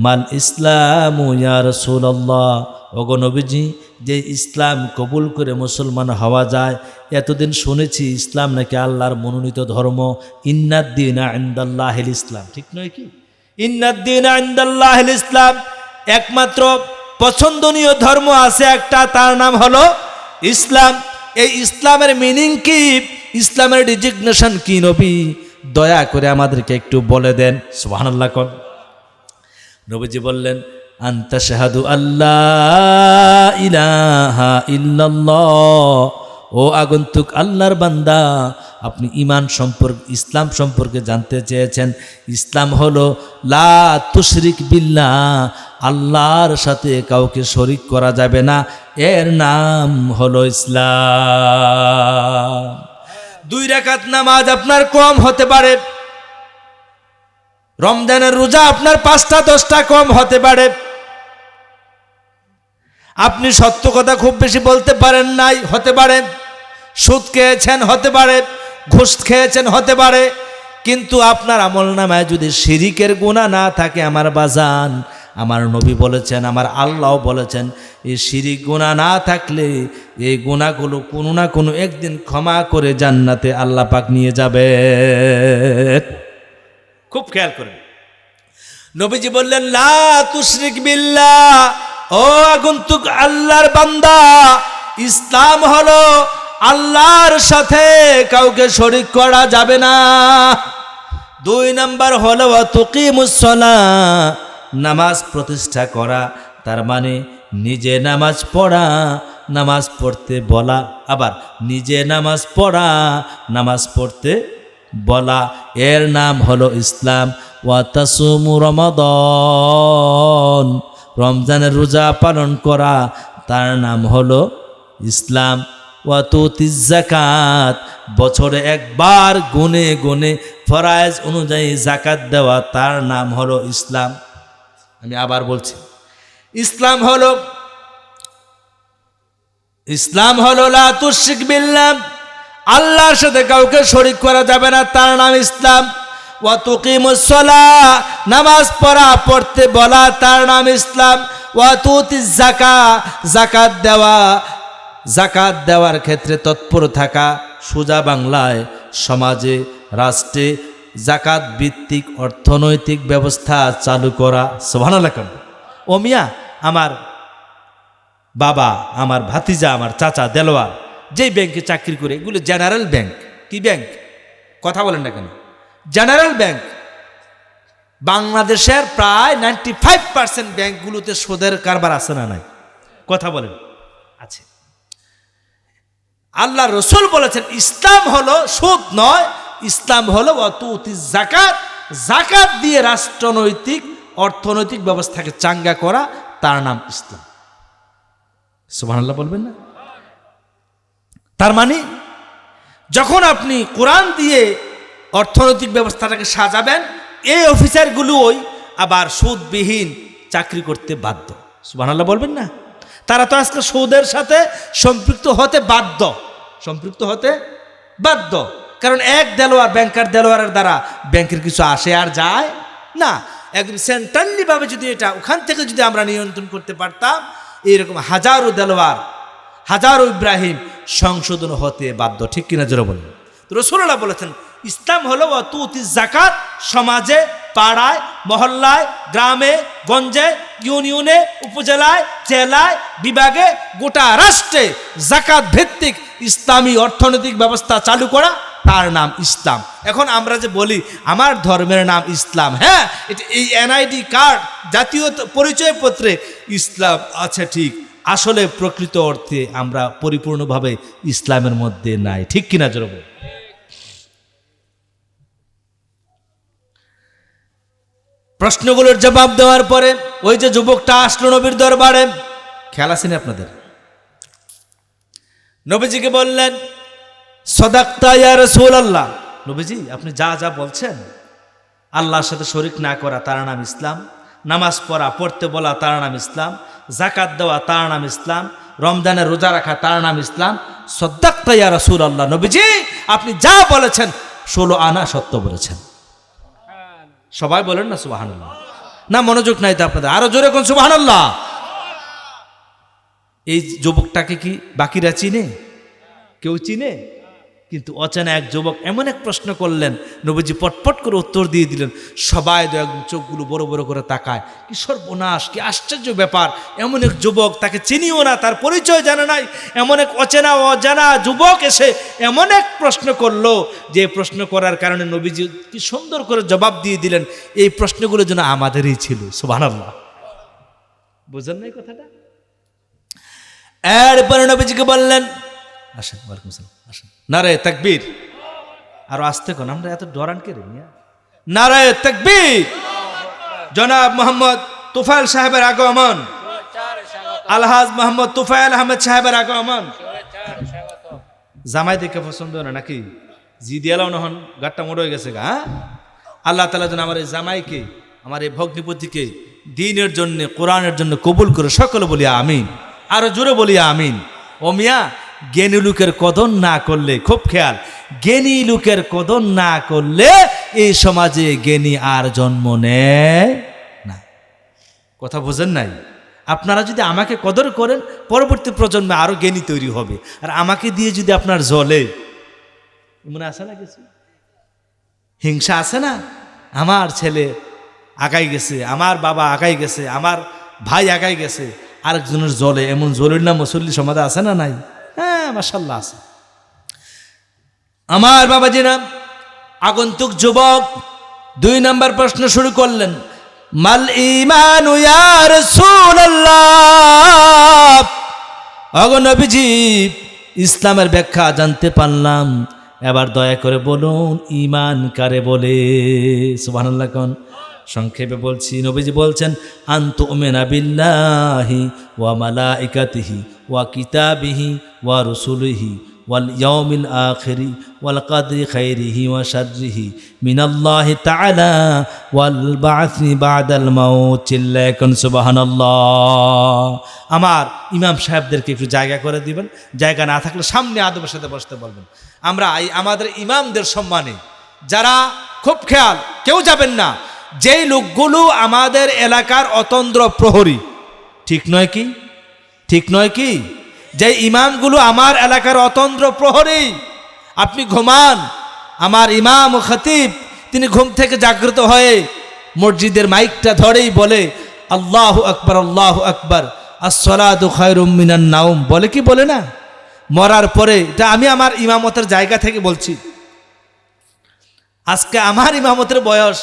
মাল ইসলামু ইয়া রাসূলুল্লাহ। ওগো নবীজি, যে ইসলাম কবুল করে মুসলমান হওয়া যায়, এতদিন শুনেছি ইসলাম নাকি আল্লাহর মনোনীত ধর্ম। ইন্নাদ-দীনা ইনদাল্লাহিল ইসলাম, ঠিক নয় কি? ইন্নাদ-দীনা ইনদাল্লাহিল ইসলাম, একমাত্র পছন্দনীয় ধর্ম আছে একটা, তার নাম হলো ইসলাম। এই ইসলামের মিনিং কি? ইসলামের ডিজিগনেশন কি নবী? দয়া করে আমাদেরকে একটু বলে দেন। সুবহানাল্লাহ কোন। নবীজি বললেন, আনতা শাহাদু আল্লাহ ইলাহা ইল্লাল্লাহ। ও আগন্তুক আল্লাহর বান্দা, আপনি ঈমান সম্পর্কে, ইসলাম সম্পর্কে জানতে চেয়েছেন। ইসলাম হলো লা তুশরিক বিল্লাহ, আল্লাহর সাথে কাউকে শরিক করা যাবে না, এর নাম হলো ইসলাম। 2 রাকাত নামাজ আপনার কম হতে পারে, রমজানের রোজা আপনার 5টা 10টা কম হতে পারে, আপনি সত্য কথা খুব বেশি বলতে পারেন নাই, হতে পারে, সুদ খেয়েছেন হতে পারে, ঘুষ খেয়েছেন হতে পারে, কিন্তু আপনার আমলনামায় যদি শিরিকের গুনাহ না থাকে, আমার বাজান, আমার নবী বলেছেন, আমার আল্লাহ বলেছেন, এই শিরিক গুনাহ না থাকলে এই গুনাহগুলো কোনো না কোনো একদিন ক্ষমা করে জান্নাতে আল্লাহ পাক নিয়ে যাবে। খুব খেয়াল করেন। নবীজি বললেন, লা তুশরিক বিল্লাহ। ও আগন্তুক আল্লাহর বান্দা, ইসলাম হলো আল্লাহর সাথে কাউকে শরিক করা যাবে না। 2 নাম্বার হলো তুকিমুস সালাহ, নামাজ প্রতিষ্ঠা করা, তার মানে নিজে নামাজ পড়া, নামাজ পড়তে বলা, আবার নিজে নামাজ পড়া, নামাজ পড়তে বলা, এর নাম হলো ইসলাম। ওয়া তাসুমু রমাদান, রমজানের রোজা পালন করা, তার নাম হলো ইসলাম। ওয়া তুতিজ যাকাত, বছরে একবার গুনে গুনে ফরজ অনুযায়ী যাকাত দেওয়া, তার নাম হলো ইসলাম। আমি আবার বলছি, ইসলাম হলো লা তুশরিক বিল্লাহ, আল্লাহর সাথে কাউকে শরিক করা যাবে না, তার নাম ইসলাম। ওয়া তুকিমুস সালাহ, নামাজ পড়তে বলা, তার নাম ইসলাম। ওয়া তুতিজ যাকাত, যাকাত দেওয়ার ক্ষেত্রে তৎপর থাকা, সোজা বাংলায় সমাজে রাষ্ট্রে যাকাত ভিত্তিক অর্থনৈতিক ব্যবস্থা চালু করা। সুবহানাল্লাহ। ও মিয়া, আমার বাবা, আমার ভাতিজা, আমার চাচা দেলোয়ার যেই ব্যাংকে চাকরি করে, এগুলো জেনারেল ব্যাংক। কি ব্যাংক? কথা বলেন না কেন? General bank. বাংলাদেশের প্রায় 95% ব্যাংকগুলোতে সুদের কারবার আছে না নাই? কথা বলেন, আছে। আল্লাহ রসুল বলেছেন ইসলাম হলো সুদ নয়, ইসলাম হলো ওয়াতুতি যাকাত। যাকাত দিয়ে রাষ্ট্রনৈতিক অর্থনৈতিক ব্যবস্থাকে চাঙ্গা করা, তার নাম ইসলাম। সুবহানাল্লাহ বলবেন না? তার মানে যখন আপনি কোরআন দিয়ে অর্থনৈতিক ব্যবস্থাটাকে সাজাবেন, এই অফিসারগুলোই আবার সুদবিহীন চাকরি করতে বাধ্য। সুবহানাল্লাহ বলবেন না? তারা তো আজকে সুদের সাথে সম্পৃক্ত হতে বাধ্য, সম্পৃক্ত হতে বাধ্য। কারণ এক দেলোয়ার, ব্যাংকার দেলোয়ারের দ্বারা ব্যাংকের কিছু আসে আর যায় না। একদম সেন্ট্রালি ভাবে যদি এটা ওখান থেকে যদি আমরা নিয়ন্ত্রণ করতে পারতাম, এইরকম হাজারো দেলোয়ার, হাজারো ইব্রাহিম সংশোধন হতে বাধ্য। ঠিক কিনা জোরে বলেন? রাসূলুল্লাহ বলেছেন ইসলাম হলো ওয়াতুতি যাকাত। সমাজে, পাড়ায়, মহল্লায়, গ্রামে, গঞ্জে, ইউনিয়নে, উপজেলায়, জেলায়, বিভাগে, গোটা রাষ্ট্রে যাকাত ভিত্তিক ইসলামী অর্থনৈতিক ব্যবস্থা চালু করা, তার নাম ইসলাম। এখন আমরা যে বলি আমার ধর্মের নাম ইসলাম, হ্যাঁ, এটা এই এনআইডি কার্ড, জাতীয় পরিচয়পত্রে ইসলাম আছে ঠিক, আসলে প্রকৃত অর্থে আমরা পরিপূর্ণভাবে ইসলামের মধ্যে নাই। ঠিক কিনা জোরে বলেন? প্রশ্নগুলোর জবাব দেওয়ার পরে ওই যে যুবকটা আসলো নবীর দরবারে, খেয়াল আসেনি আপনাদের? নবীজিকে বললেন সাদাকতা ইয়া রাসূলুল্লাহ, নবীজি আপনি যা যা বলছেন, আল্লাহর সাথে শরীক না করা তার নাম ইসলাম, নামাজ পড়া, পড়তে বলা তার নাম ইসলাম, যাকাত দেওয়া তার নাম ইসলাম, রমজানের রোজা রাখা তার নাম ইসলাম। সাদাকতা ইয়া রাসূলুল্লাহ, নবীজি আপনি যা বলেছেন 16 আনা সত্য বলেছেন। সবাই বলেন না সুবহানাল্লাহ? না মনোযোগ নাই তো আপনাদের? আরো জোরে কোন সুবহানাল্লাহ? এই যুবকটাকে কি বাকিরা চিনে? কেউ চিনে? কিন্তু অচেনা এক যুবক এমন এক প্রশ্ন করলেন, নবীজি পটপট করে উত্তর দিয়ে দিলেন। সবাই একদম চোখগুলো বড় বড় করে তাকায়, কি সর্বনাশ, কি আশ্চর্য ব্যাপার! এমন এক যুবক, তাকে চিনিও না, তার পরিচয় জানা নাই, এমন এক অজানা যুবক এসে এমন এক প্রশ্ন করলো, যে প্রশ্ন করার কারণে নবীজি কি সুন্দর করে জবাব দিয়ে দিলেন। এই প্রশ্নগুলো যেন আমাদেরই ছিল। সুবহানাল্লাহ, বুঝেন না এই কথাটা? এরপরে নবীজিকে বললেন আসেন, ওয়ালাইকুম আসসালাম, আসেন, নারায়ে তাকবীর। আরো আসতে কোন, আমরা এত ডরান কে রে মিয়া? নারায়ে তাকবীর। জনাব মোহাম্মদ তুফাইল সাহেবের আগমন, আলহাজ মোহাম্মদ তুফাইল আহমেদ সাহেবের আগমন। জামাই দেখে পছন্দ না নাকি? জি দিয়ালাও নহন, গাটটা মোড় হয়ে গেছে গা। আল্লাহ তাআলা যেন আমার এই জামাইকে, আমার এই ভগ্নিপতিকে দ্বীনের জন্য, কোরআনের জন্য কবুল করে সকলে বলি আমিন। আরো জোরে বলি আমিন। ও মিয়া, জ্ঞানী লোকের কদর না করলে, খুব খেয়াল, জ্ঞানী লোকের কদর না করলে এই সমাজে জ্ঞানী আর জন্ম নেয় না। কথা বোঝেন নাই? আপনারা যদি আমাকে কদর করেন, পরবর্তী প্রজন্মে আরো জ্ঞানী তৈরি হবে। আর আমাকে দিয়ে যদি আপনার জ্বলে, মনে আছে না কিছু হিংসা আছে না? আমার ছেলে আগাই গেছে, আমার বাবা আগাই গেছে, আমার ভাই আগাই গেছে, আরেকজনের জ্বলে, এমন জ্বলের না মুসল্লি সমাজে আছে না নাই? হ্যাঁ, মাশাআল্লাহ আছে। আমার বাবাজি না, আগন্তুক যুবক 2 নম্বর প্রশ্ন শুরু করলেন, মাল ঈমানু ইয়া রাসূলুল্লাহ। ওগো নবীজি, ইসলামের ব্যাখ্যা জানতে পারলাম, এবার দয়া করে বলুন ঈমান কারে বলে? সুবহানাল্লাহ কোন? সংক্ষেপে বলছি, নবীজি বলছেন আনতুমিনা বিল্লাহি ওয়া মালাইকাতিহি ওয়া কিতাবিহি ওয়া রুসুলিহি ওয়াল ইয়াউমিল আখিরি ওয়াল কদরি খাইরিহি ওয়া শাররিহি মিনাল্লাহি তাআলা ওয়াল বা'সি বা'দাল মাউত। চিল্লাকুন সুবহানাল্লাহ। আমার ইমাম সাহেবদেরকে একটু জায়গা করে দিবেন, জায়গা না থাকলে সামনে আদবের সাথে বসতে বলবেন। আমরা আমাদের ইমামদের সম্মানে, যারা, খুব খেয়াল, কেউ যাবেন না, যেই লোকগুলো আমাদের এলাকার অতন্দ্র প্রহরী, ঠিক নয় কি? ঠিক নয় কি? যে ইমামগুলো আমার এলাকার অতন্দ্র প্রহরী, আপনি ঘুমান, আমার ইমাম ও খতিব তিনি ঘুম থেকে জাগ্রত হয়ে মসজিদের মাইকটা ধরেই বলে আল্লাহু আকবার, আল্লাহু আকবার, আসসালাতু খায়রুম মিনান নাওম, বলে কি বলে না? মরার পরে, এটা আমি আমার ইমামতের জায়গা থেকে বলছি। আজকে আমার ইমামতের বয়স,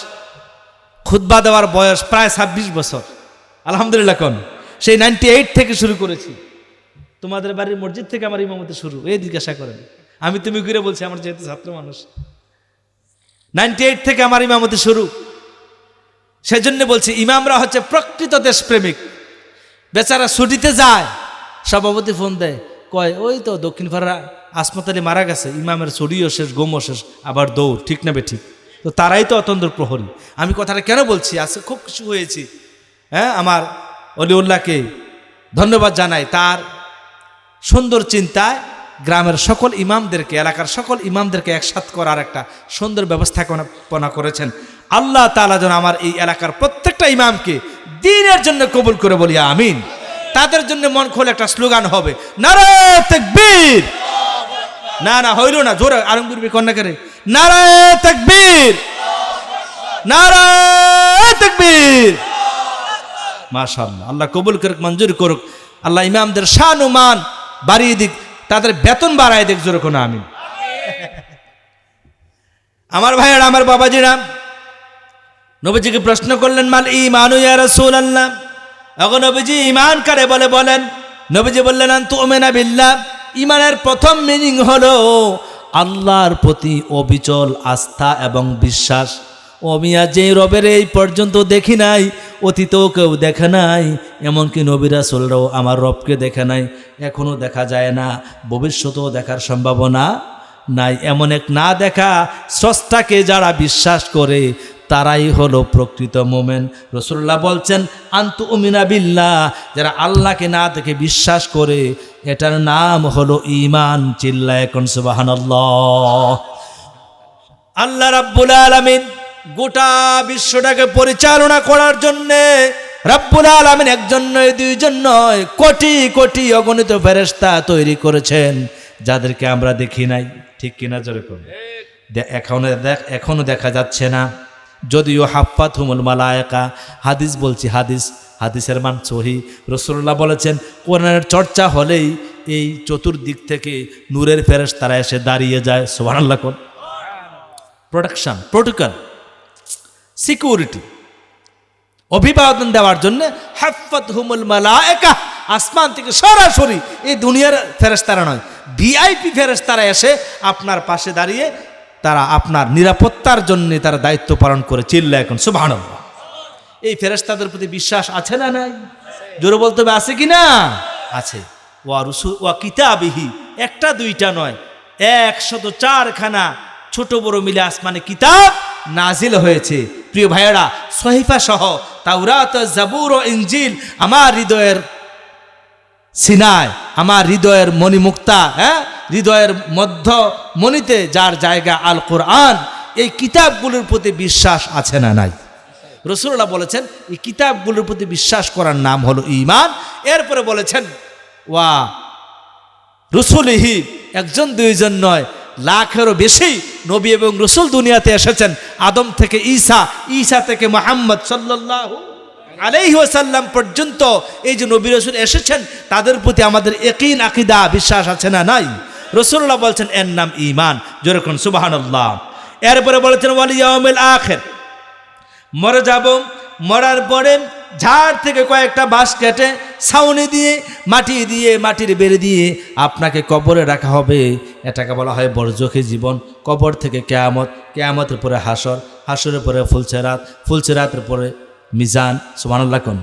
খুতবা দেওয়ার বয়স প্রায় 26 বছর, আলহামদুলিল্লাহ। কোন সেই 98 থেকে শুরু করেছি। তোমাদের বাড়ির মসজিদ থেকে আমার ইমামতে শুরু, এই জিজ্ঞাসা করেন। আমি তুমি ঘুরে বলছি, আমার যেহেতু ছাত্র মানুষ, 98 থেকে আমার ইমামতে শুরু। সেজন্য বলছি ইমামরা হচ্ছে প্রকৃত দেশপ্রেমিক। বেচারা ছুটিতে যায়, সভাপতি ফোন দেয়, কয় ওই তো দক্ষিণ পাড়া আসমত আলী মারা গেছে, ইমামের ছড়িও শেষ, গোমও শেষ, আবার দৌড়, ঠিক না বে ঠিক? তো তারাই তো অতন্ত্র প্রহরী। আমি কথাটা কেন বলছি, আজকে খুব কিছু হয়েছি। হ্যাঁ, আমার অলিউল্লাহকে ধন্যবাদ জানাই, তার সুন্দর চিন্তায় গ্রামের সকল ইমামদেরকে, এলাকার সকল ইমামদেরকে একসাথ করার একটা সুন্দর ব্যবস্থাপনা করেছেন। আল্লাহ তাআলা যেন আমার এই এলাকার প্রত্যেকটা ইমামকে দ্বীনের জন্য কবুল করে, বলি আমিন। তাদের জন্য মন খোলে একটা স্লোগান হবে, নারায়ে তাকবীর। না হইল না, জোরে আরম্ভ কন্যা করে, নারায়ে তাকবীর, নারায়ে তাকবীর। মাশাআল্লাহ, আল্লাহ কবুল করুক, মঞ্জুর করুক। আল্লাহ ইমামদের শান ও মান বাড়িয়ে দিক, তাদের বেতন বাড়ায় দিক, জোরে কোন আমিন। আমার ভাইয়েরা, আমার বাবাজিরা, নবীজিকে প্রশ্ন করলেন, মাল ঈমানু ইয়া রাসূলুল্লাহ, এখন নবীজি ঈমান কারে বলে বলেন? নবীজি বললেন, আন তু'মিনা বিল্লাহ, ঈমানের প্রথম মিনিং হলো আল্লাহর প্রতি অবিচল আস্থা এবং বিশ্বাস। ও মিয়া, যে রবের এই পর্যন্ত দেখি নাই, অতীতেও কেউ দেখে নাই, এমনকি নবী রাসূলরাও আমার রবকে দেখে নাই, এখনও দেখা যায় না, ভবিষ্যতেও দেখার সম্ভাবনা নাই। এমন এক না দেখা স্রষ্টাকে যারা বিশ্বাস করে তারাই হলো প্রকৃত মোমেন। রাসূলুল্লাহ বলছেন, আনতু উমিনা বিল্লাহ, যারা আল্লাহকে না দেখে বিশ্বাস করে, এটার নাম হলো ঈমান। চিল্লায় কোন সুবহানাল্লাহ। আল্লাহ রাব্বুল আলামিন গোটা বিশ্বটাকে পরিচালনা করার জন্যে রাব্বুল আলামিন একজন নয়, দুইজন নয়, কোটি কোটি অগণিত ফেরেশতা তৈরি করেছেন, যাদেরকে আমরা দেখি নাই, ঠিক কিনা জোরে করুন? এখনো দেখা যাচ্ছে না, যদিও হাফাতহুমুল মালায়েকা, হাদিস বলছি, হাদিসের মান সহি। রাসূলুল্লাহ বলেছেন, কোরআনের চর্চা হলেই এই চতুর্দিক থেকে নূরের ফেরেশতারা এসে দাঁড়িয়ে যায়। সুবহানাল্লাহ। কোন প্রোটেকশন, প্রোটোকল, সিকিউরিটি, অভিবাদন দেওয়ার জন্য হাফাতহুমুল মালায়েকা, আসমান থেকে সরাসরি, এই দুনিয়ার ফেরেশতারা নয়, ভিআইপি ফেরেশতারা এসে আপনার পাশে দাঁড়িয়ে তারা আপনার নিরাপত্তার জন্য তারা দায়িত্ব পালন করে। চিল্লায় এখন সুবহানাল্লাহ। এই ফেরেশতাদের প্রতি বিশ্বাস আছে না নাই? জোরে বলতে হবে, আছে কি না? আছে। ওয়া রুসুল ওয়া কিতাবিহি, একটা দুইটা নয়, 104 খানা ছোট বড় মিলে আসমানে কিতাব নাজিল হয়েছে। প্রিয় ভাইয়েরা, সহিফা সহ তাওরাত, জাবুর ও ইনজিল আমার হৃদয়ের সিনায়, আমার হৃদয়ের মণিমুক্তা, হৃদয়ের মধ্য মণিতে যার জায়গা আল কোরআন, এই কিতাবগুলোর প্রতি বিশ্বাস আছে না নাই? রাসূলুল্লাহ বলেছেন, এই কিতাবগুলোর প্রতি বিশ্বাস করার নাম হলো ঈমান। এরপরে বলেছেন, ওয়া রুসুলিহি, একজন দুইজন নয়, লাখেরও বেশি নবী এবং রসুল দুনিয়াতে এসেছেন। আদম থেকে ঈসা, ঈসা থেকে মুহাম্মদ সাল্লাল্লাহু আলাইহি ওয়াসাল্লাম পর্যন্ত এই যে নবী রসুল এসেছেন, তাদের প্রতি আমাদের ইয়াকিন, আকীদা, বিশ্বাস আছে না নাই? রাসূলুল্লাহ বলছেন, এর নাম ঈমান। জোরে কোন সুবহানাল্লাহ। এরপরে বলেছেন, ওয়াল ইয়াউমিল আখির, মরে যাব, মরার পরে ঝাড় থেকে কয়েকটা বাঁশ কেটে ছাউনি দিয়ে মাটির বেড়ে দিয়ে আপনাকে কবরে রাখা হবে। এটাকে বলা হয় বরজখী জীবন। কবর থেকে কিয়ামত, কিয়ামতের পরে হাসর, হাসরের পরে ফুলসেরাত, ফুলসেরাতের পরে মিজান। সুবহানাল্লাহ। কোন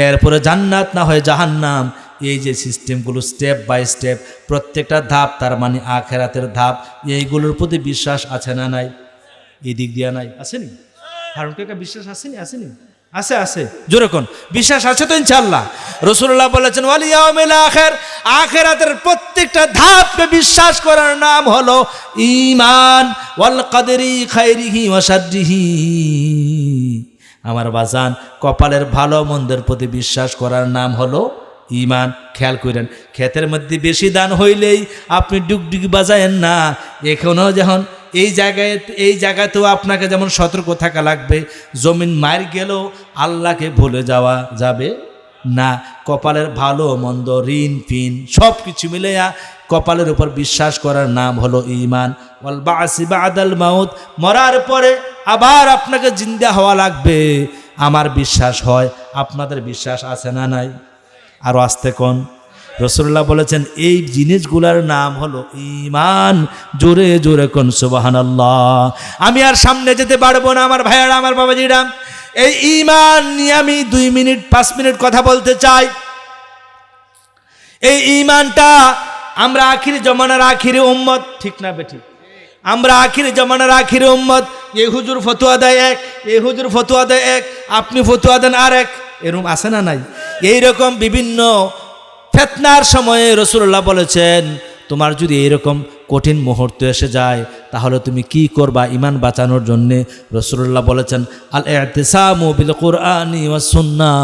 এরপরে জান্নাত না হয় জাহান্নাম। এই যে সিস্টেমগুলো স্টেপ বাই স্টেপ, প্রত্যেকটা ধাপ তার মানে আখেরাতের ধাপ। এইগুলোর প্রতি বিশ্বাস আছে না নাই? এই দিক দিয়া নাই, আসেনি? হারুন কাকা বিশ্বাস আসেনি? আসেনি? আছে, আছে। জোরে কোন বিশ্বাস আছে তো ইনশাআল্লাহ। রাসূলুল্লাহ বলেছেন, ওয়াল ইয়াউমিল আখির, আখিরাতের প্রত্যেকটা ধাপকে বিশ্বাস করার নাম হলো ঈমান। ওয়াল কদরি খাইরিহি ওয়া শাররিহি, আমার বাজান, কপালের ভালো মন্দের প্রতি বিশ্বাস করার নাম হলো ঈমান। খেয়াল করেন, ক্ষেতের মধ্যে বেশি দান হইলেই আপনি ডুগডুগি বাজায়েন না। এখনও যখন এই জায়গাতেও আপনাকে যেমন সতর্ক থাকা লাগবে, জমিন মার গেলেও আল্লাহকে ভুলে যাওয়া যাবে না, কপালের ভালো মন্দ, ঋণ ফিন সব কিছু মিলেয়া কপালের উপর বিশ্বাস করার নাম হলো ঈমান। ওয়াল বা'সি বা'দাল মাউত, মরার পরে আবার আপনাকে জিন্দা হওয়া লাগবে, আমার বিশ্বাস হয়। আপনাদের বিশ্বাস আছে না নাই? আরো আস্তে কোন। রাসূলুল্লাহ বলেছেন এই জিনিসগুলোর নাম হলো ঈমান। জোরে জোরে কোন সুবহানাল্লাহ। আমি আর সামনে যেতে পারবো না আমার ভাইয়ারা, আমার বাবাজিরা। এই ঈমান নিয়ে আমি 2 মিনিট 5 মিনিট কথা বলতে চাই। এই ঈমানটা আমরা আখিরি জমানার আখিরি উম্মত, ঠিক না বেঠিক? আমরা আখিরি জমানার আখিরি উম্মত। এই হুজুর ফতোয়া দেয় এক, এই হুজুর ফতোয়া দেয় এক, আপনি ফতোয়া দেন আর এক, এরকম আছে না নাই? এইরকম বিভিন্ন ফিতনার সময়ে রাসূলুল্লাহ বলেছেন তোমার যদি এইরকম কঠিন মুহূর্ত এসে যায় তাহলে তুমি কি করবা ঈমান বাঁচানোর জন্য? রাসূলুল্লাহ বলেছেন আল ইতিসামু বিল কুরআনি ওয়াস সুন্নাহ।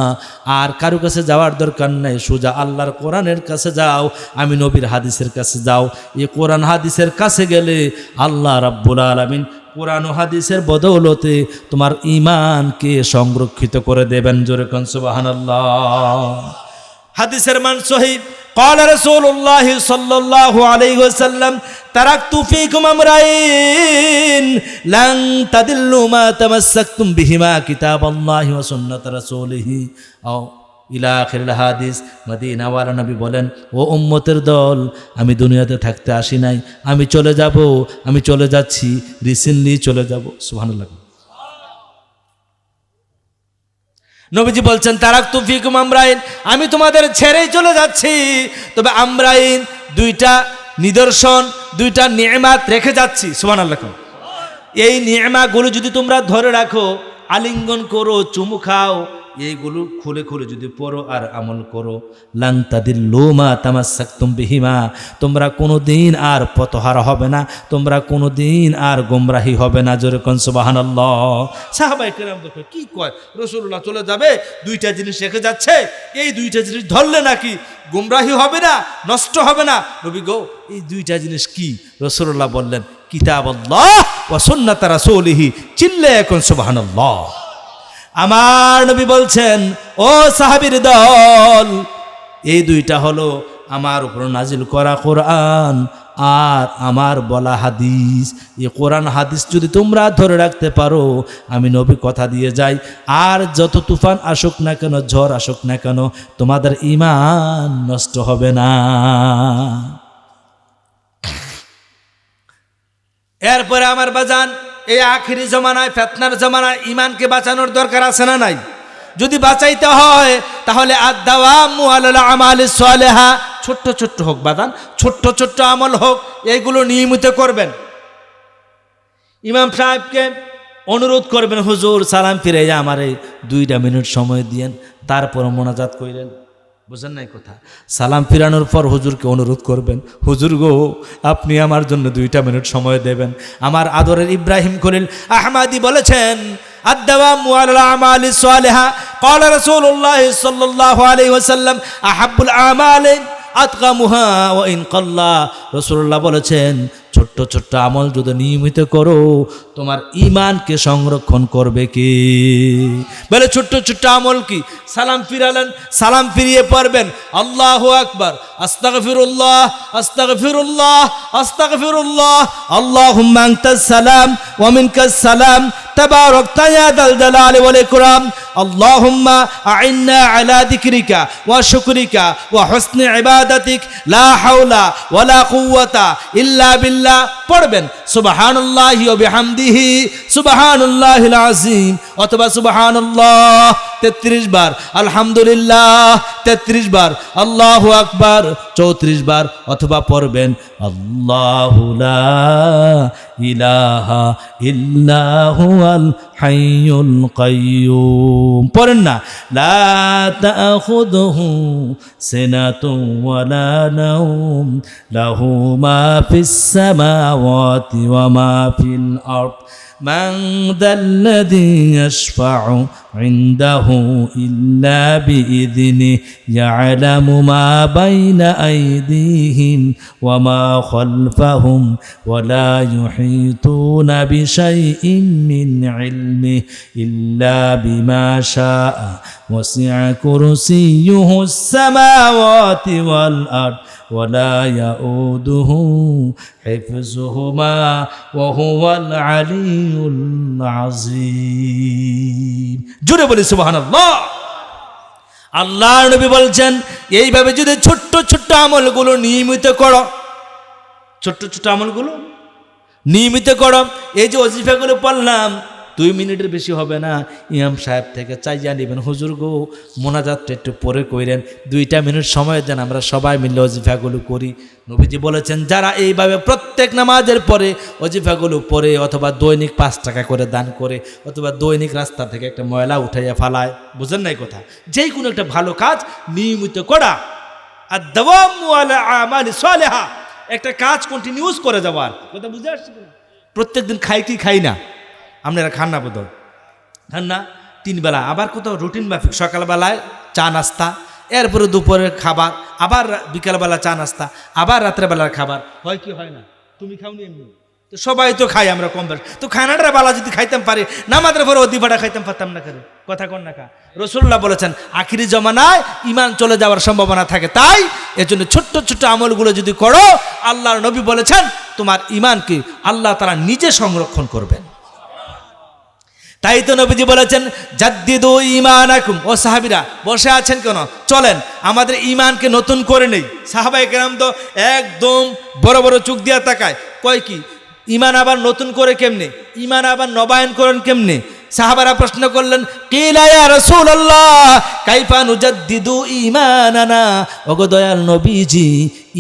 আর কারো কাছে যাওয়ার দরকার নাই, সোজা আল্লাহর কোরআনের কাছে যাও, আমি নবীর হাদিসের কাছে যাও। এই কোরআন হাদিসের কাছে গেলে আল্লাহ রাব্বুল আলামিন কোরআন ও হাদিসের বদৌলতে তোমার ঈমানকে সংরক্ষিত করে দেবেন। জোরে কোন সুবহানাল্লাহ। হাদিসের মান সহিহ। قال رسول الله صلى الله عليه وسلم تركت فيكم امرين لن تضلوا ما تمسكتم بهما كتاب الله وسنة رسوله او ইলা আখিরিল হাদিস। মদিনাওয়ালা নবী বলেন ও উম্মতের দল, আমি দুনিয়াতে থাকতে আসি নাই, আমি চলে যাব, আমি চলে যাচ্ছি, রিসেন্টলি চলে যাব। সুবহানাল্লাহ। নবীজি বলছেন তারাকতু ফিকুম আমরাইন, আমি তোমাদের ছেড়েই চলে যাচ্ছি, তবে আমরাইন দুইটা নিদর্শন, দুইটা নিয়ামত রেখে যাচ্ছি। সুবহানাল্লাহ। এই নিয়ামতগুলো যদি তোমরা ধরে রাখো, আলিঙ্গন করো, চুমু খাও, এইগুলো খুলে খুলে যদি পড়ো আর আমল করো, লান তাদিল্লু মা তামাসসাকতুম বিহিমা, তোমরা কোনোদিন আর পথহারা হবে না, তোমরা কোনোদিন আর গোমরাহি হবে না। জোরে কোন সুবহানাল্লাহ। সাহাবায়ে কেরাম দেখো কি কয়, রাসূলুল্লাহ চলে যাবে, দুইটা জিনিস রেখে যাচ্ছে, এই দুইটা জিনিস ধরলে নাকি গোমরাহি হবে না, নষ্ট হবে না। নবী গো এই দুইটা জিনিস কি? রাসূলুল্লাহ বললেন কিতাবুল্লাহ ওয়া সুন্নাত রাসূলিহি। চিল্লায়ে কোন সুবহানাল্লাহ। আমার নবী বলছেন ও সাহাবীর দল, এই দুইটা হলো আমার উপর নাজিল করা কোরআন আর আমার বলা হাদিস। এই কোরআন হাদিস যদি তোমরা ধরে রাখতে পারো, আমি নবী কথা দিয়ে যাই, আর যত তুফান আসুক না কেন, ঝড় আসুক না কেন, তোমাদের ঈমান নষ্ট হবে না। এরপরে আমার বাজান, এই আখিরি জমানায়, ফিতনার জমানায় ঈমানকে বাঁচানোর দরকার আছে না নাই? যদি বাঁচাইতে হয় তাহলে আদ-দাওয়ামু আলাল আমালিস সালিহা, ছোট্ট ছোট্ট হোক বাদান, ছোট্ট ছোট্ট আমল হোক, এইগুলো নিয়মিত করবেন। ইমাম সাহেবকে অনুরোধ করবেন হুজুর সালাম ফিরে আমারে 2 মিনিট সময় দিয়েন, তারপর মোনাজাত কইলেন। বুঝেন নাই কথা? সালাম ফিরানোর পর হুজুরকে অনুরোধ করবেন, হুজুর গো আপনি আমার জন্য 2 মিনিট সময় দেবেন। আমার আদরের ইব্রাহিম খলিল আহমাদি বলেছেন আদ-দাওয়ামু আলাল আমালিস সালিহা ক্বালা রাসূলুল্লাহ সাল্লাল্লাহু আলাইহি ওয়াসাল্লাম আহাব্বুল আমালি আতকামুহা ওয়া ইন কাল্লা। রাসূলুল্লাহ বলেছেন ছোট্ট ছোট্ট আমল যদি নিয়মিত করো, তোমার ঈমানকে সংরক্ষণ করবে কে? বলে ছোট্ট ছোট্ট আমল কি? সালাম ফিরালেন, সালাম ফিরিয়ে পড়বেন আল্লাহু আকবার, আস্তাগফিরুল্লাহ আস্তাগফিরুল্লাহ আস্তাগফিরুল্লাহ, আল্লাহুম্মা আনতাস সালাম ওয়া মিনকাস সালাম, তাবারাকতা ইয়া যাল জালালি ওয়াল ইকরাম, আল্লাহুম্মা আইন্না আলা যিকরিকা ওয়া শুকরিকা ওয়া হুসনি ইবাদাতিক, লা হাওলা ওয়ালা কুওয়াতা ইল্লা বিল্লাহ। পড়বেন সুবহানাল্লাহি ওয়া বিহামদিহি সুবহানাল্লাহিল আযীম, অথবা সুবহানাল্লাহ 33 বার, আলহামদুলিল্লাহ 33 বার, আল্লাহু আকবার 34 বার, অথবা পড়বেন আল্লাহু লা ইলাহা ইল্লা হুয়াল হাইয়ুল কাইয়্যুম। পড়েন না লা তাখুযুহু সিনাতুন ওয়ালা নাওম লাহু মা ফিস সামাওয়াতি ওয়া মা ফিল আরদ মান যাল্লাযী ইয়াশফা'ু ইনদাহু إلا بإذنه يعلم ما بين أيديهم وما خلفهم ولا يحيطون بشيء من علمه إلا بما شاء وسع كرسيه السماوات والأرض ولا يؤوده حفظهما وهو العلي العظيم জোরে বলি সুবহানাল্লাহ। আল্লাহর নবী বলছেন এইভাবে যদি ছোট্ট ছোট্ট আমলগুলো নিয়মিত করো, ছোট্ট ছোট্ট আমলগুলো নিয়মিত করো, এই যে ওজিফাগুলো পড়লাম 2 মিনিটের বেশি হবে না, ইমাম সাহেব থেকে চাইয়া নেবেন, হুজুর গো মোনাজাতটা একটু পরে কইরেন, 2টা মিনিট সময় দেন, আমরা সবাই মিলে ওজিফাগুলো করি। নবীজি বলেছেন যারা এইভাবে প্রত্যেক নামাজের পরে ওজিফাগুলো পড়ে অথবা দৈনিক 5 টাকা করে দান করে অথবা দৈনিক রাস্তা থেকে একটা ময়লা উঠাইয়া ফালায়, বুঝেন নাই কথা, যেই কোনো একটা ভালো কাজ নিয়মিত করা, আর দাওয়ামু আলা আমালি সালিহা, একটা কাজ কন্টিনিউস করে যাওয়ার কথা বুঝে আসছে। প্রত্যেকদিন খাই কি খাই না, আপনারা খান না বোধ খান না, 3 বেলা, আবার কোথাও রুটিন মাফিক সকালবেলায় চা নাস্তা, এরপরে দুপুরের খাবার, আবার বিকালবেলা চা নাস্তা, আবার রাত্রেবেলার খাবার, হয় কি হয় না? তুমি খাও নি এমনি তো সবাই তো খাই আমরা কম বেশ, তো খানাটার বেলা যদি খাইতাম পারি নামাজের পরে অধিবাটা খাইতাম পারতাম না, করে কথা কন না কা। রাসূলুল্লাহ বলেছেন আখিরি জমানায় ঈমান চলে যাওয়ার সম্ভাবনা থাকে, তাই এজন্য ছোট্ট ছোট্ট আমলগুলো যদি করো, আল্লাহর নবী বলেছেন তোমার ঈমানকে আল্লাহ তাআলা নিজে সংরক্ষণ করবেন। তাই তো নবীজি বলেছেন জাদ্দিদু ঈমানাকুম। ও সাহাবীরা বসে আছেন কেন, চলেন আমাদের ঈমানকে নতুন করে নেই। সাহাবায়ে কেরাম তো একদম বড় বড় চোখ দিয়া তাকায়, কয় কি ঈমান আবার নতুন করে কেমনে, ঈমান আবার নবায়ন করেন কেমনে? সাহাবারা প্রশ্ন করলেন কিলা ইয়া রাসূলুল্লাহ কাইফা নুজাদ্দিদু ঈমানানা, ওগো দয়াল নবীজি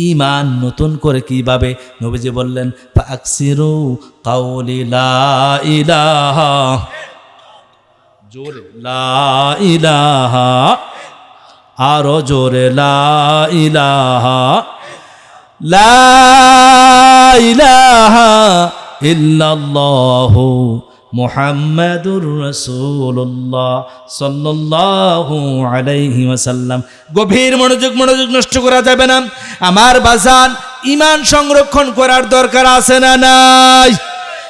ঈমান নতুন করে কিভাবে? নবীজি বললেন ফাকসিরু কাউলি লা ইলাহা, জোরে লা ইলাহা, আরো জোরে লা ইলাহা, লা ইলাহা ইল্লাল্লাহু মুহাম্মাদুর রাসূলুল্লাহ সাল্লাল্লাহু আলাইহি ওয়াসাল্লাম। গভীর মনোযোগ নষ্ট করা যাবে না আমার বাজান, ঈমান সংরক্ষণ করার দরকার আছে না নাই?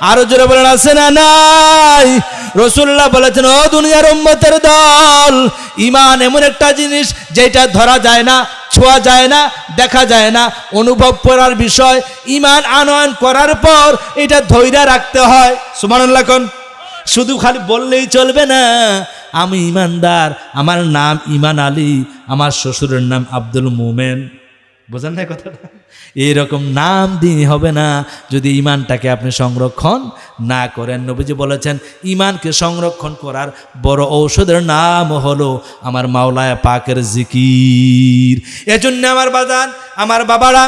আরো জোরে বলেন আছে না নাই? রাসূলুল্লাহ বলেছেন ও দুনিয়ার উম্মতের দল, ঈমান এমন একটা জিনিস যেটা ধরা যায় না, ছোঁয়া যায় না, দেখা যায় না, অনুভব করার বিষয়। ঈমান আনয়ন করার পর এটা ধৈর্য রাখতে হয়। সুবহানাল্লাহ কোন, শুধু খালি বললেই চলবে না আমি ঈমানদার, আমার নাম ঈমান আলী, আমার শ্বশুরের নাম আব্দুল মোমেন, বোঝেন না কথাটা? এইরকম নাম দিয়ে হবে না যদি ঈমানটাকে আপনি সংরক্ষণ না করেন। নবীজি বলেছেন ঈমানকে সংরক্ষণ করার বড় ঔষধের নাম হলো আমার মাওলায়া পাকের জিকির। এজন্য আমার বাজান, আমার বাবারা,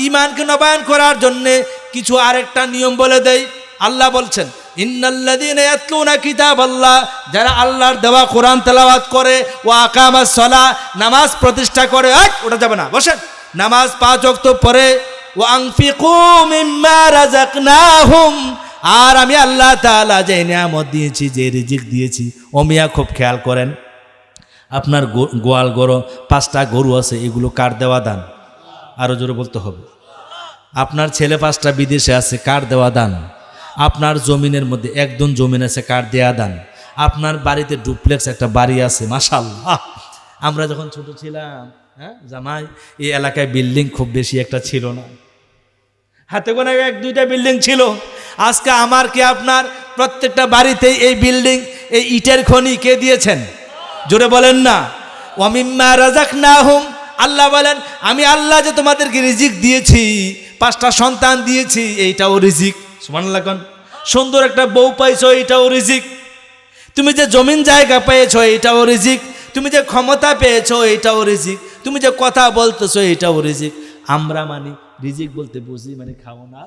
ঈমানকে নবায়ন করার জন্যে কিছু আরেকটা নিয়ম বলে দেই। আল্লাহ বলছেন ইন্নাল্লাযীনা ইয়াতলুনা কিতাবাল্লাহ, যারা আল্লাহর দেওয়া কোরআন তেলাওয়াত করে, ওয়া আকামাস সালাহ, নামাজ প্রতিষ্ঠা করে, ওটা যাবে না, বসেন, নামাজ 5 ওয়াক্ত পড়ে, ওয়া আনফিকু মিম্মা রাযাকনাহুম, আর আমি আল্লাহ তাআলা যে নিয়ামত দিয়েছি, যে রিজিক দিয়েছি, ও মিয়া খুব খেয়াল করেন, আপনার গোয়াল গরু 5টা গরু আছে, এগুলো কার দেওয়া দান? আরো জোরে বলতে হবে। আপনার ছেলে 5টা বিদেশে আছে, কার দেওয়া দান? আপনার জমিনের মধ্যে একদম জমিন আছে, কার দেয়া দান? আপনার বাড়িতে ডুপ্লেক্স একটা বাড়ি আছে, মাশাআল্লাহ। আমরা যখন ছোট ছিলাম, হ্যাঁ জামাই, এই এলাকায় বিল্ডিং খুব বেশি একটা ছিল না, হাতে গোনা 1-2টা বিল্ডিং ছিল। আজকে আমার কি আপনার প্রত্যেকটা বাড়িতে এই বিল্ডিং, এই ইটের খনি কে দিয়েছেন? জোরে বলেন না। ওয়া মিম্মা রাযাকনাহুম, আল্লাহ বলেন আমি আল্লাহ যে তোমাদেরকে রিজিক দিয়েছি, 5টা সন্তান দিয়েছি, এইটাও রিজিক। সুবহানাল্লাহ কোন। সুন্দর একটা বউ পাইছো, এইটাও রিজিক। তুমি যে জমিন জায়গা পেয়েছো, এইটাও রিজিক। তুমি যে ক্ষমতা পেয়েছো, এইটাও রিজিক। তুমি যে কথা বলতেছো, এইটাও রিজিক। আমরা মানে রিজিক বলতে বুঝি মানে খাও না,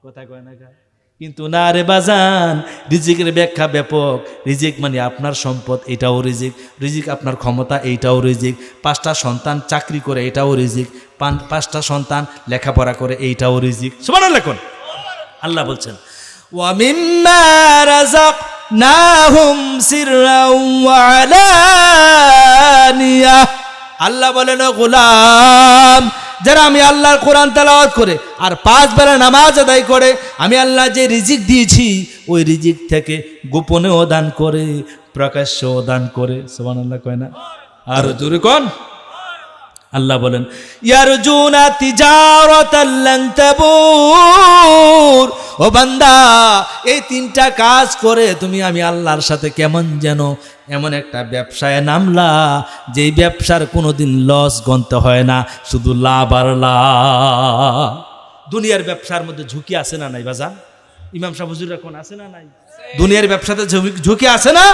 কথা কয় না খায়, কিন্তু না রে বাজান, রিজিকের ব্যাখ্যা ব্যাপক। রিজিক মানে আপনার সম্পদ, এটাও রিজিক। রিজিক আপনার ক্ষমতা, এইটাও রিজিক। 5টা সন্তান চাকরি করে, এটাও রিজিক। 5টা সন্তান লেখাপড়া করে, এইটাও রিজিক। সুবহানাল্লাহ কোন। আল্লাহ বলছেন ওয়া মিম্মা নাহুম সিররাও ওয়া আলানিয়া। আল্লাহ বলেন, ও গোলাম, যারা আমি আল্লাহর কোরআন তেলাওয়াত করে আর 5 বেলা নামাজ আদায় করে, আমি আল্লাহ যে রিজিক দিয়েছি ওই রিজিক থেকে গোপনেও দান করে, প্রকাশ্যেও দান করে। সুবহানাল্লাহ কয় না? আর জোরে কোন? আল্লাহ বলেন, ইয়ারজুনা তিজারাতাল লান তাবুর। ও বান্দা, এই 3টা কাজ করে তুমি আমি আল্লাহর সাথে কেমন যেন এমন একটা ব্যবসায় নামলা, যেই ব্যবসার কোনোদিন লস গণতে হয় না, শুধু লাভ আর লাভ। দুনিয়ার ব্যবসার মধ্যে ঝুঁকি আছে না নাই বাজান? ইমাম সাহেব হুজুর এখন আছে না নাই? দুনিয়ার ব্যবসাতে ঝুঁকি আছে না?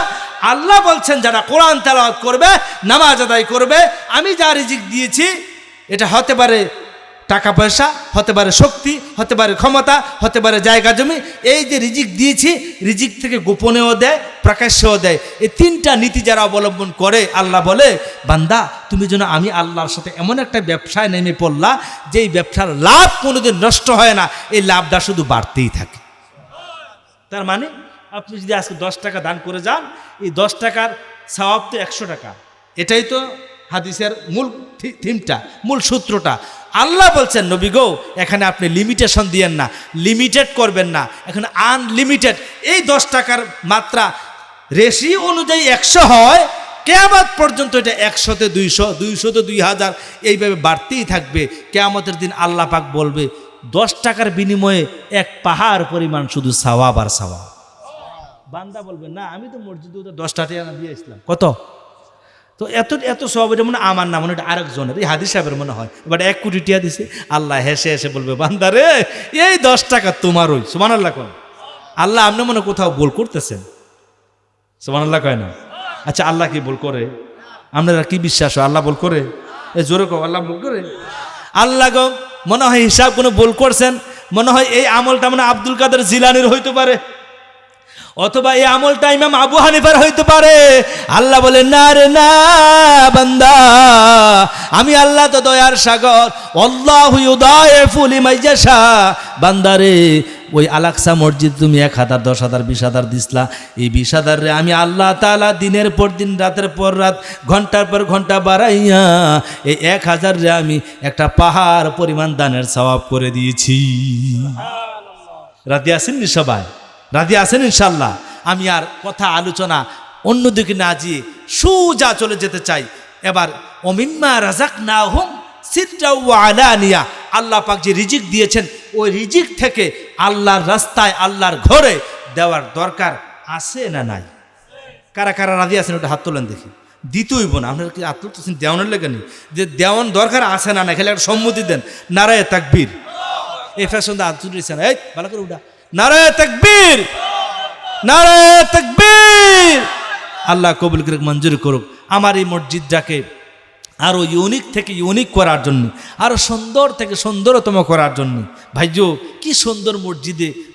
আল্লাহ বলছেন, যারা কোরআন তেলাওয়াত করবে, নামাজ আদায় করবে, আমি যা রিজিক দিয়েছি, এটা হতে পারে টাকা পয়সা, হতে পারে শক্তি, হতে পারে ক্ষমতা, হতে পারে জায়গা জমি। এই যে রিজিক দিয়েছি, রিজিক থেকে গোপনেও দেয়, প্রকাশ্যেও দেয়। এই 3টা নীতি যারা অবলম্বন করে, আল্লাহ বলে, বান্দা তুমি যেন আমি আল্লাহর সাথে এমন একটা ব্যবসায় নেমে পড়লা, যে এই ব্যবসার লাভ কোনোদিন নষ্ট হয় না, এই লাভটা শুধু বাড়তেই থাকে। তার মানে আপনি যদি আজকে 10 টাকা দান করে যান, এই 10 টাকার সওয়াব তো 100 টাকা। এটাই তো হাদিসের মূল থিমটা, মূল সূত্রটা। আল্লাহ বলছেন, নবী গো, এখানে আপনি লিমিটেশন দিয়েন না, লিমিটেড করবেন না, এখানে আনলিমিটেড। এই 10 টাকার মাত্রা রেশি অনুযায়ী 100 হয়, কিয়ামত পর্যন্ত এটা 100-তে 200, 200-তে 2000, এইভাবে বাড়তেই থাকবে। কিয়ামতের দিন আল্লাহ পাক বলবে, 10 টাকার বিনিময়ে 1 পাহাড় পরিমাণ শুধু সওয়াব আর সওয়াব। বান্দা বলবে, না আমি তো মসজিদে 10 টাকা দিয়ে আসলাম। কত? তো এত এত সওয়াব, এটা মনে আমার না, মনে এটা আরেকজনের, এই হাদিস সাহেবের মনে হয়। এবার 1 কোটি টাকা দিছে। আল্লাহ হেসে হেসে বলবে, বান্দা রে, এই 10 টাকা তোমারই। সুবহানাল্লাহ কয়? আল্লাহ আপনি মনে কোথাও ভুল করতেছেন? সুবহানাল্লাহ কয় না? আচ্ছা, আল্লাহ কি ভুল করে? আপনারা কি বিশ্বাস হয় আল্লাহ ভুল করে? এই জোরে কও, আল্লাহ ভুল করে? আল্লাহ গো, মনে হয় হিসাব কোনো ভুল করছেন, মনে হয় এই আমলটা মানে আব্দুল কাদের জিলানির হইতে পারে, অথবা এই আমলটা ইমাম আবু হানিফার হইতে পারে। আল্লাহ বলেন, না রে না বান্দা, আমি আল্লাহ তো দয়ার সাগর। আল্লাহু ইউদাইফু লিমান ইয়াশা। বান্দা রে, ওই আল-আকসা মসজিদ তুমি 1,000, 10,000, 20,000 দিসলা, এই 20,000 রে আমি আল্লাহ তাআলা দিনের পর দিন, রাতের পর রাত, ঘন্টার পর ঘন্টা বাড়াইয়া এই 1,000 রে আমি একটা পাহাড় পরিমাণ দানের সওয়াব করে দিয়েছি। রাজি আছেন নি সবাই? রাজি আছেন ইনশাল্লাহ? আমি আর কথা আলোচনা অন্যদিকে না যেয়ে সোজা চলে যেতে চাই। এবার ওমিম্মা রাযাকনাহুম সিররাও ওয়া আলানিয়া। আল্লাহ পাক যে রিজিক দিয়েছেন, ওই রিজিক থেকে আল্লাহর রাস্তায়, আল্লাহর ঘরে দেওয়ার দরকার আছে না নাই? কারা কারা রাজি আছেন ওটা হাত তোলেন দেখি। দিতেইব না, আপনারা কি হাত তুলতেছেন দেওয়ানের লেগে নেই? যে দেওয়ান দরকার আছে না নাই, খালি একটা সম্মতি দেন। নারায়ে তাকবীর। এই ফ্যাশন হাত তুলেছেন, এই ভালো করে উঠা। নারায়ে তাকবীর, নারায়ে তাকবীর। আল্লাহ কবুল করে মঞ্জুর করুক। আমার এই মসজিদটাকে আরও ইউনিক থেকে ইউনিক করার জন্য, আরও সুন্দর থেকে সুন্দরতম করার জন্য। ভাইজো, কি সুন্দর মসজিদে